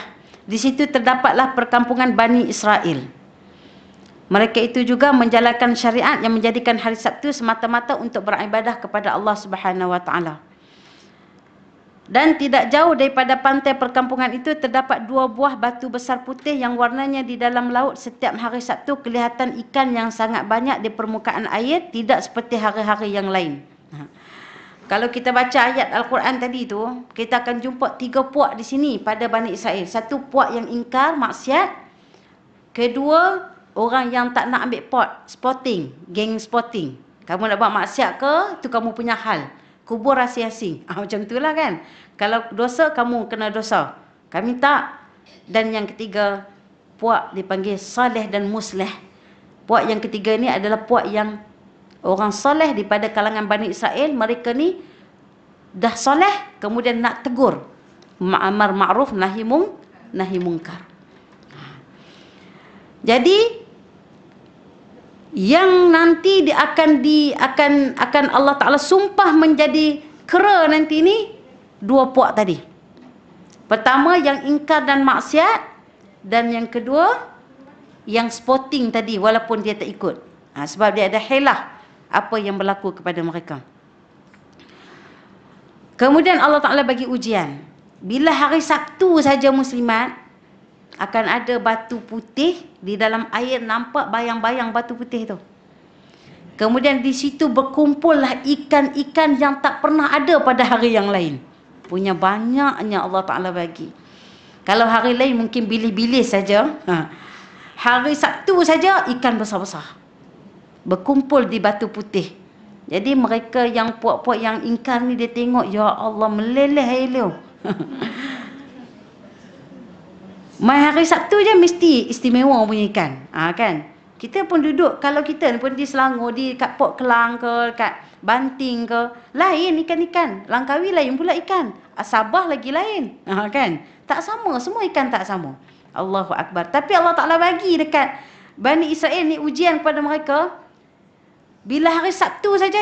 di situ terdapatlah perkampungan Bani Israel. Mereka itu juga menjalankan syariat yang menjadikan hari Sabtu semata-mata untuk beribadah kepada Allah Subhanahu wa Ta'ala. Dan tidak jauh daripada pantai perkampungan itu terdapat 2 buah batu besar putih yang warnanya di dalam laut. Setiap hari Sabtu kelihatan ikan yang sangat banyak di permukaan air, tidak seperti hari-hari yang lain. Kalau kita baca ayat Al-Quran tadi tu, kita akan jumpa 3 puak di sini pada Bani Israel. Satu, puak yang ingkar maksiat. Kedua, orang yang tak nak ambil spotting, geng spotting. Kamu nak buat maksiat ke, tu kamu punya hal. Kubur asing-asing. Macam tu lah kan. Kalau dosa, kamu kena dosa. Kami tak. Dan yang ketiga, puak dipanggil saleh dan musleh. Puak yang ketiga ni adalah puak yang orang soleh daripada kalangan Bani Israel. Mereka ni dah soleh, kemudian nak tegur. Amar ma'ruf, nahi mungkar. Jadi yang nanti akan Allah Ta'ala sumpah menjadi kera nanti ni 2 puak tadi. Pertama yang ingkar dan maksiat, dan yang kedua yang spotting tadi walaupun dia tak ikut. Sebab dia ada hilah apa yang berlaku kepada mereka. Kemudian Allah Ta'ala bagi ujian. Bila hari Sabtu saja muslimat, akan ada batu putih di dalam air, nampak bayang-bayang batu putih tu. Kemudian di situ berkumpullah ikan-ikan yang tak pernah ada pada hari yang lain. Punya banyaknya Allah Ta'ala bagi. Kalau hari lain mungkin bilis-bilis saja. Hari Sabtu saja ikan besar-besar berkumpul di batu putih. Jadi mereka yang puak-puak yang ingkar ni, dia tengok, ya Allah, meleleh air. Mai hari Sabtu je mesti istimewa punya ikan. Kan? Kita pun duduk, kalau kita pun di Selangor, di kat Port Kelang ke, kat Banting ke, lain ikan-ikan. Langkawi lain pula ikan. Sabah lagi lain. Kan? Tak sama, semua ikan tak sama. Allahu Akbar. Tapi Allah Ta'ala bagi dekat Bani Israel ni ujian kepada mereka. Bila hari Sabtu saja,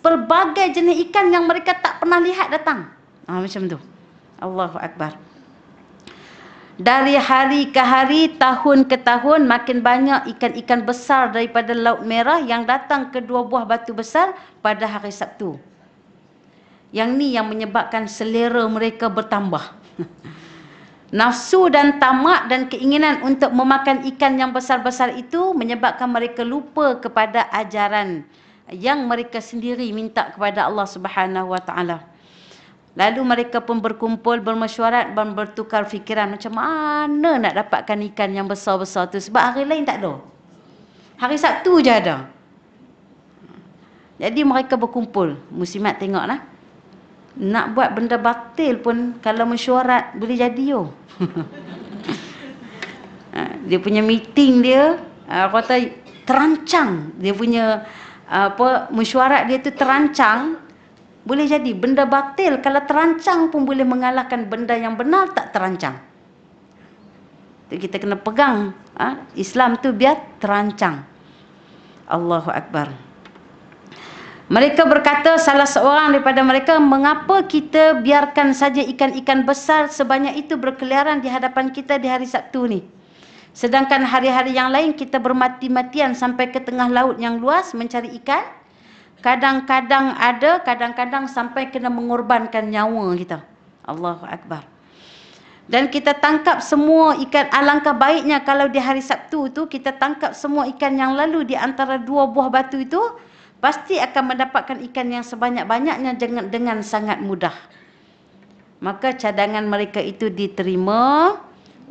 pelbagai jenis ikan yang mereka tak pernah lihat datang. Macam tu. Allahu Akbar. Dari hari ke hari, tahun ke tahun, makin banyak ikan-ikan besar daripada Laut Merah yang datang ke 2 buah batu besar pada hari Sabtu. Yang ni yang menyebabkan selera mereka bertambah. Nafsu dan tamak dan keinginan untuk memakan ikan yang besar-besar itu menyebabkan mereka lupa kepada ajaran yang mereka sendiri minta kepada Allah Subhanahu Wa Taala. Lalu mereka pun berkumpul, bermesyuarat dan bertukar fikiran macam mana nak dapatkan ikan yang besar-besar tu, sebab hari lain tak ada. Hari Sabtu je ada. Jadi mereka berkumpul. Muslimat tengoklah. Nak buat benda batil pun kalau mesyuarat boleh jadi yo. Dia punya meeting dia kata terancang. Dia punya mesyuarat dia tu terancang. Boleh jadi benda batil kalau terancang pun boleh mengalahkan benda yang benar tak terancang. Tu kita kena pegang Islam tu biar terancang. Allahu Akbar. Mereka berkata, salah seorang daripada mereka, mengapa kita biarkan saja ikan-ikan besar sebanyak itu berkeliaran di hadapan kita di hari Sabtu ni? Sedangkan hari-hari yang lain kita bermati-matian sampai ke tengah laut yang luas mencari ikan. Kadang-kadang ada, kadang-kadang sampai kena mengorbankan nyawa kita. Allahu Akbar. Dan kita tangkap semua ikan. Alangkah baiknya kalau di hari Sabtu tu kita tangkap semua ikan yang lalu di antara 2 buah batu itu, pasti akan mendapatkan ikan yang sebanyak-banyaknya dengan sangat mudah. Maka cadangan mereka itu diterima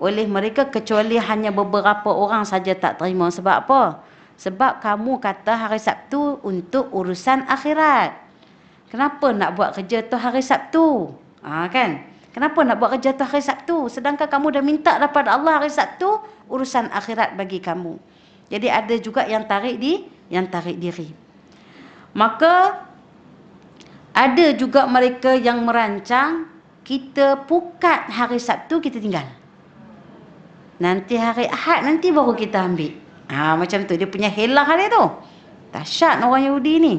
oleh mereka, kecuali hanya beberapa orang saja tak terima. Sebab apa? Sebab kamu kata hari Sabtu untuk urusan akhirat. Kenapa nak buat kerja tu hari Sabtu? Kan? Kenapa nak buat kerja tu hari Sabtu? Sedangkan kamu dah minta daripada Allah hari Sabtu, urusan akhirat bagi kamu. Jadi ada juga yang tarik diri. Maka ada juga mereka yang merancang kita pukat hari Sabtu, kita tinggal. Nanti hari Ahad nanti baru kita ambil. Macam tu dia punya helah dia tu. Dahsyat orang Yahudi ni.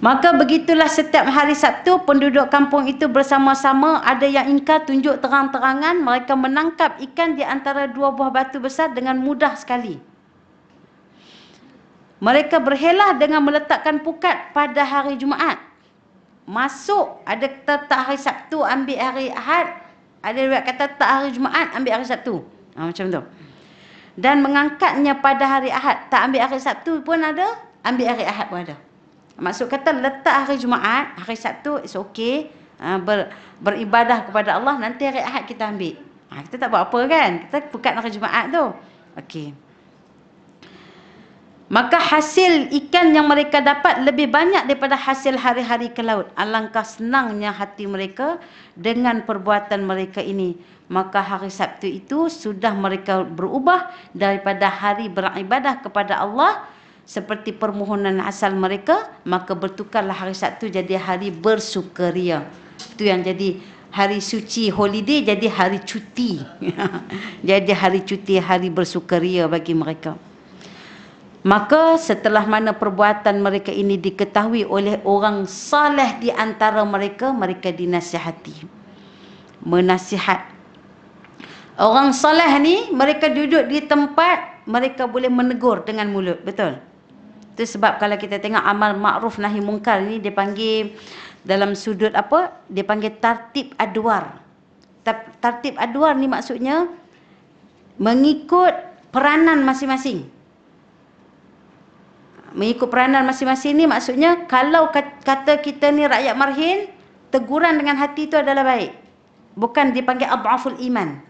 Maka begitulah setiap hari Sabtu penduduk kampung itu bersama-sama, ada yang ingkar tunjuk terang-terangan, mereka menangkap ikan di antara 2 buah batu besar dengan mudah sekali. Mereka berhelah dengan meletakkan pukat pada hari Jumaat. Masuk, ada kata tak hari Sabtu ambil hari Ahad, ada riwayat kata tak hari Jumaat ambil hari Sabtu. Macam tu. Dan mengangkatnya pada hari Ahad, tak ambil hari Sabtu pun ada, ambil hari Ahad pun ada. Maksud kata letak hari Jumaat, hari Sabtu, it's okay. Beribadah kepada Allah, nanti hari Ahad kita ambil. Kita tak buat apa kan? Kita pekat hari Jumaat tu. Okey. Maka hasil ikan yang mereka dapat lebih banyak daripada hasil hari-hari ke laut. Alangkah senangnya hati mereka dengan perbuatan mereka ini. Maka hari Sabtu itu sudah mereka berubah daripada hari beribadah kepada Allah seperti permohonan asal mereka, maka bertukarlah hari Sabtu jadi hari bersukaria. Itu yang jadi hari suci, holiday jadi hari cuti. Jadi hari cuti, hari bersukaria bagi mereka. Maka setelah mana perbuatan mereka ini diketahui oleh orang saleh di antara mereka, mereka dinasihati. Menasihat. Orang saleh ni, mereka duduk di tempat, mereka boleh menegur dengan mulut. Betul? Itu sebab kalau kita tengok amal ma'ruf nahi mungkar ni, dia panggil dalam sudut apa? Dia panggil tartib adwar. Tartib adwar ni maksudnya mengikut peranan masing-masing. Mengikut peranan masing-masing ni maksudnya kalau kata kita ni rakyat marhin, teguran dengan hati itu adalah baik. Bukan dipanggil adhaful iman.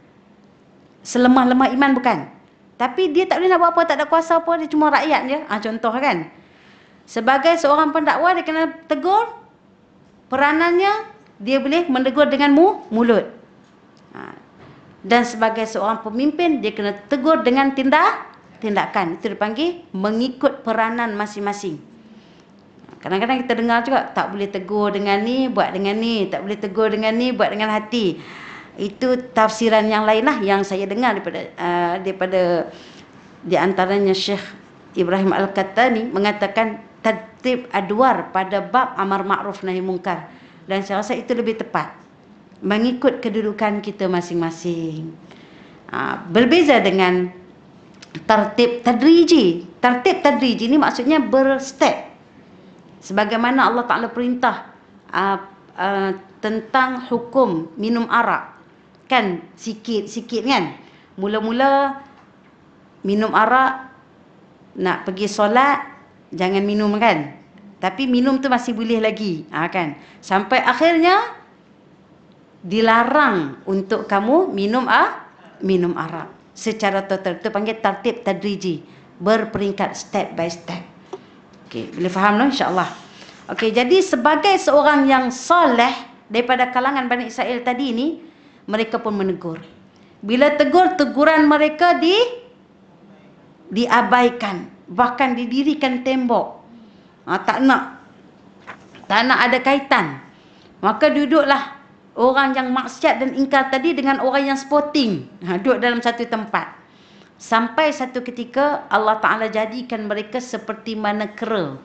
Selemah-lemah iman bukan. Tapi dia tak boleh nak buat apa, tak ada kuasa apa, dia cuma rakyat je. Contoh kan. Sebagai seorang pendakwa dia kena tegur. Peranannya dia boleh menegur dengan mulut. Dan sebagai seorang pemimpin dia kena tegur dengan tindakan. Itu dipanggil mengikut peranan masing-masing. Kadang-kadang kita dengar juga tak boleh tegur dengan ni, buat dengan ni, tak boleh tegur dengan ni, buat dengan hati. Itu tafsiran yang lain lah yang saya dengar daripada di antaranya Syekh Ibrahim Al-Qattani mengatakan tertib adwar pada bab amar ma'ruf nahi mungkar, dan saya rasa itu lebih tepat mengikut kedudukan kita masing-masing. Berbeza dengan tertib tadriji. Tertib tadriji ni maksudnya berstep. Sebagaimana Allah Ta'ala perintah tentang hukum minum arak. Kan sikit-sikit kan. Mula-mula minum arak, nak pergi solat jangan minum kan. Tapi minum tu masih boleh lagi. Kan. Sampai akhirnya dilarang untuk kamu minum arak secara total. Itu panggil tertib tadriji, berperingkat, step by step. Okey, boleh faham lah insya-Allah. Okey, jadi sebagai seorang yang soleh daripada kalangan Bani Israel tadi ni, mereka pun menegur. Bila tegur, teguran mereka diabaikan, bahkan didirikan tembok. Tak nak ada kaitan. Maka duduklah orang yang maksiat dan ingkar tadi dengan orang yang sporting. Duduk dalam satu tempat. Sampai satu ketika Allah Ta'ala jadikan mereka seperti mana kera.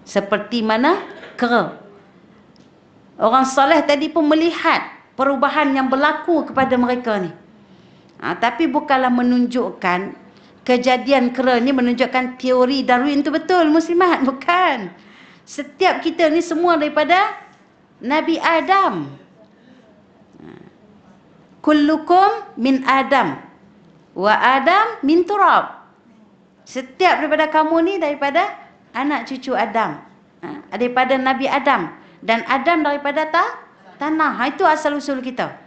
Seperti mana kera. Orang soleh tadi pun melihat perubahan yang berlaku kepada mereka ni. Tapi bukanlah menunjukkan kejadian kera ni menunjukkan teori Darwin tu betul muslimat. Bukan. Setiap kita ni semua daripada Nabi Adam. Kullukum min Adam wa Adam min turab. Setiap daripada kamu ni daripada anak cucu Adam. Daripada Nabi Adam. Dan Adam daripada tanah. Itu asal-usul kita.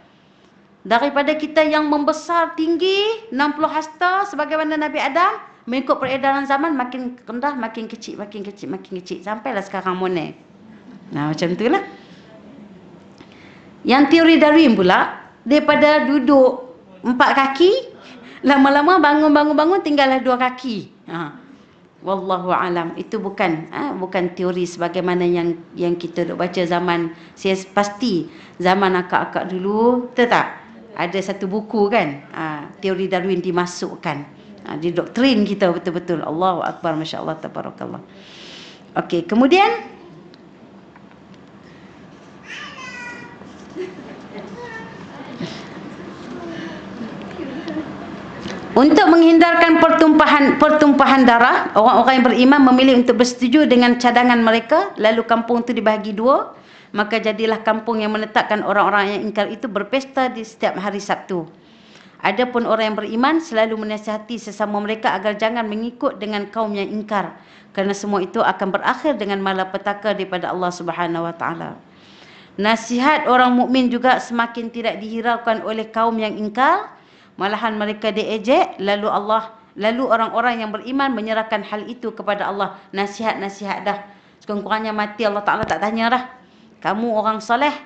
Daripada kita yang membesar tinggi 60 hasta sebagaimana Nabi Adam, mengikut peredaran zaman makin rendah, makin kecil, makin kecil, makin kecil. Sampailah sekarang monek. Macam itulah. Yang teori Darwin pula, daripada duduk 4 kaki, lama-lama bangun tinggallah 2 kaki. Wallahu alam. Itu bukan teori sebagaimana yang kita duk baca zaman, saya pasti zaman akak-akak dulu, betul tak? Ada satu buku kan, teori Darwin dimasukkan di doktrin kita betul-betul. Allahu akbar, masya-Allah, tabarakallah. Okey, kemudian untuk menghindarkan pertumpahan darah, orang-orang yang beriman memilih untuk bersetuju dengan cadangan mereka, lalu kampung itu dibahagi 2. Maka jadilah kampung yang menetapkan orang-orang yang ingkar itu berpesta di setiap hari Sabtu. Adapun orang yang beriman selalu menasihati sesama mereka agar jangan mengikut dengan kaum yang ingkar, kerana semua itu akan berakhir dengan malapetaka daripada Allah Subhanahu wa taala. Nasihat orang mukmin juga semakin tidak dihiraukan oleh kaum yang ingkar, malahan mereka diejek, lalu orang-orang yang beriman menyerahkan hal itu kepada Allah. Nasihat-nasihat dah, sekurang-kurangnya mati Allah Taala tak tanya dah. Kamu orang soleh,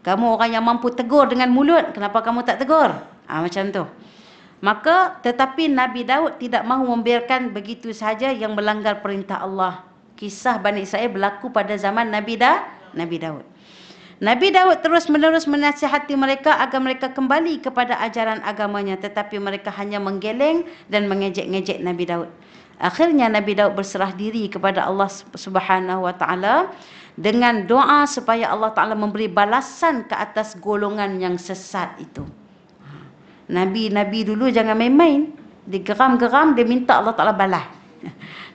kamu orang yang mampu tegur dengan mulut, kenapa kamu tak tegur? Macam tu. Maka tetapi Nabi Daud tidak mahu membiarkan begitu sahaja yang melanggar perintah Allah. Kisah Bani Israel berlaku pada zaman Nabi Daud. Nabi Daud terus-menerus menasihati mereka agar mereka kembali kepada ajaran agamanya, tetapi mereka hanya menggeleng dan mengejek-ngejek Nabi Daud. Akhirnya Nabi Daud berserah diri kepada Allah Subhanahu wa taala dengan doa supaya Allah Taala memberi balasan ke atas golongan yang sesat itu. Nabi dulu jangan main-main, digeram-geram dia minta Allah Taala balas.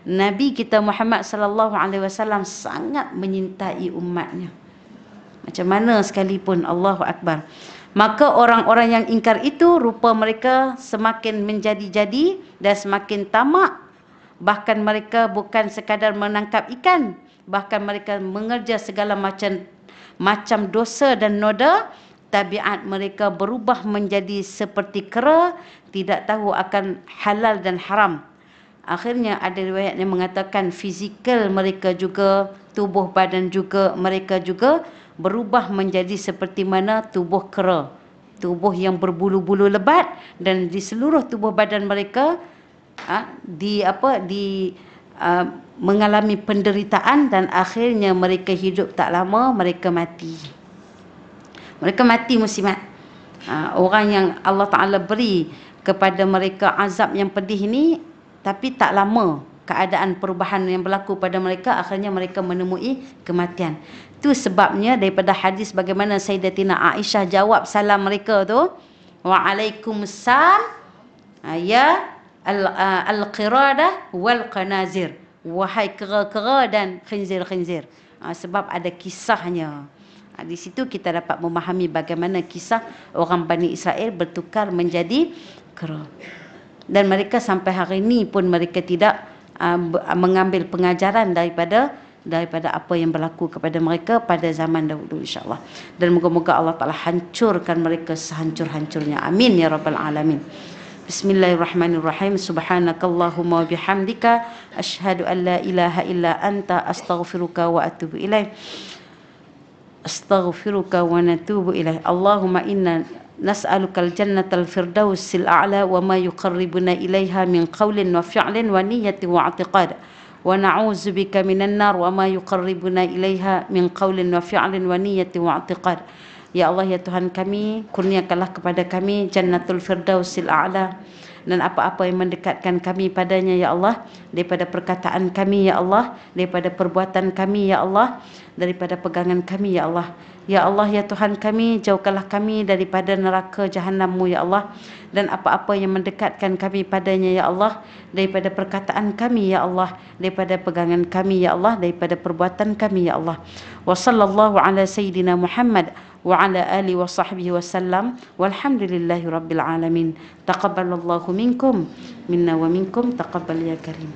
Nabi kita Muhammad sallallahu alaihi wasallam sangat menyintai umatnya. Macam mana sekalipun, Allahu Akbar. Maka orang-orang yang ingkar itu rupa mereka semakin menjadi-jadi dan semakin tamak. Bahkan mereka bukan sekadar menangkap ikan, bahkan mereka mengerja segala macam dosa dan noda. Tabiat mereka berubah menjadi seperti kera, tidak tahu akan halal dan haram. Akhirnya ada riwayat yang mengatakan fizikal mereka juga, tubuh badan juga mereka juga berubah menjadi seperti mana tubuh kera, tubuh yang berbulu-bulu lebat, dan di seluruh tubuh badan mereka mengalami penderitaan, dan akhirnya mereka hidup tak lama, mereka mati. Mereka mati musimat. Orang yang Allah Ta'ala beri kepada mereka azab yang pedih ini, tapi tak lama keadaan perubahan yang berlaku pada mereka, akhirnya mereka menemui kematian. Itu sebabnya daripada hadis bagaimana Sayyidatina Aisyah jawab salam mereka tu, Waalaikumsalam ya al-qiradah wal qanazir, wahai kera-kera dan khinzir-khinzir. Sebab ada kisahnya. Di situ kita dapat memahami bagaimana kisah orang Bani Israel bertukar menjadi kera. Dan mereka sampai hari ini pun mereka tidak mengambil pengajaran daripada apa yang berlaku kepada mereka pada zaman dahulu, insya-Allah. Dan moga-moga Allah Taala hancurkan mereka sehancur-hancurnya. Amin ya rabbal alamin. Bismillahirrahmanirrahim. Subhanakallahumma wa bihamdika asyhadu an la ilaha illa anta astaghfiruka wa atubu ilaik. Astaghfiruka wa natubu ilaih. Allahumma inna nas'alukal jannatal firdausil a'la wa ma yuqarribuna ilaiha min qawlin wa fi'lin wa niyyati wa i'tiqad, wa na'udzubika minan nar wa ma yuqarribuna ilaiha min qawlin wa fi'lin wa niyyati wa i'tiqad. Ya Allah, ya Tuhan kami, kurniakanlah kepada kami jannatul firdausil a'la, dan apa-apa yang mendekatkan kami padanya ya Allah, daripada perkataan kami ya Allah, daripada perbuatan kami ya Allah, daripada pegangan kami ya Allah. Ya Allah, ya Tuhan kami, jauhkanlah kami daripada neraka Jahannam-Mu ya Allah, dan apa-apa yang mendekatkan kami padanya ya Allah, daripada perkataan kami ya Allah, daripada pegangan kami ya Allah, daripada perbuatan kami ya Allah. Wa sallallahu ala sayyidina Muhammad wa ala alihi wa sahbihi wasallam, walhamdulillahi rabbil alamin. Taqabbalallahu minkum minna wa minkum, taqabbal ya karim.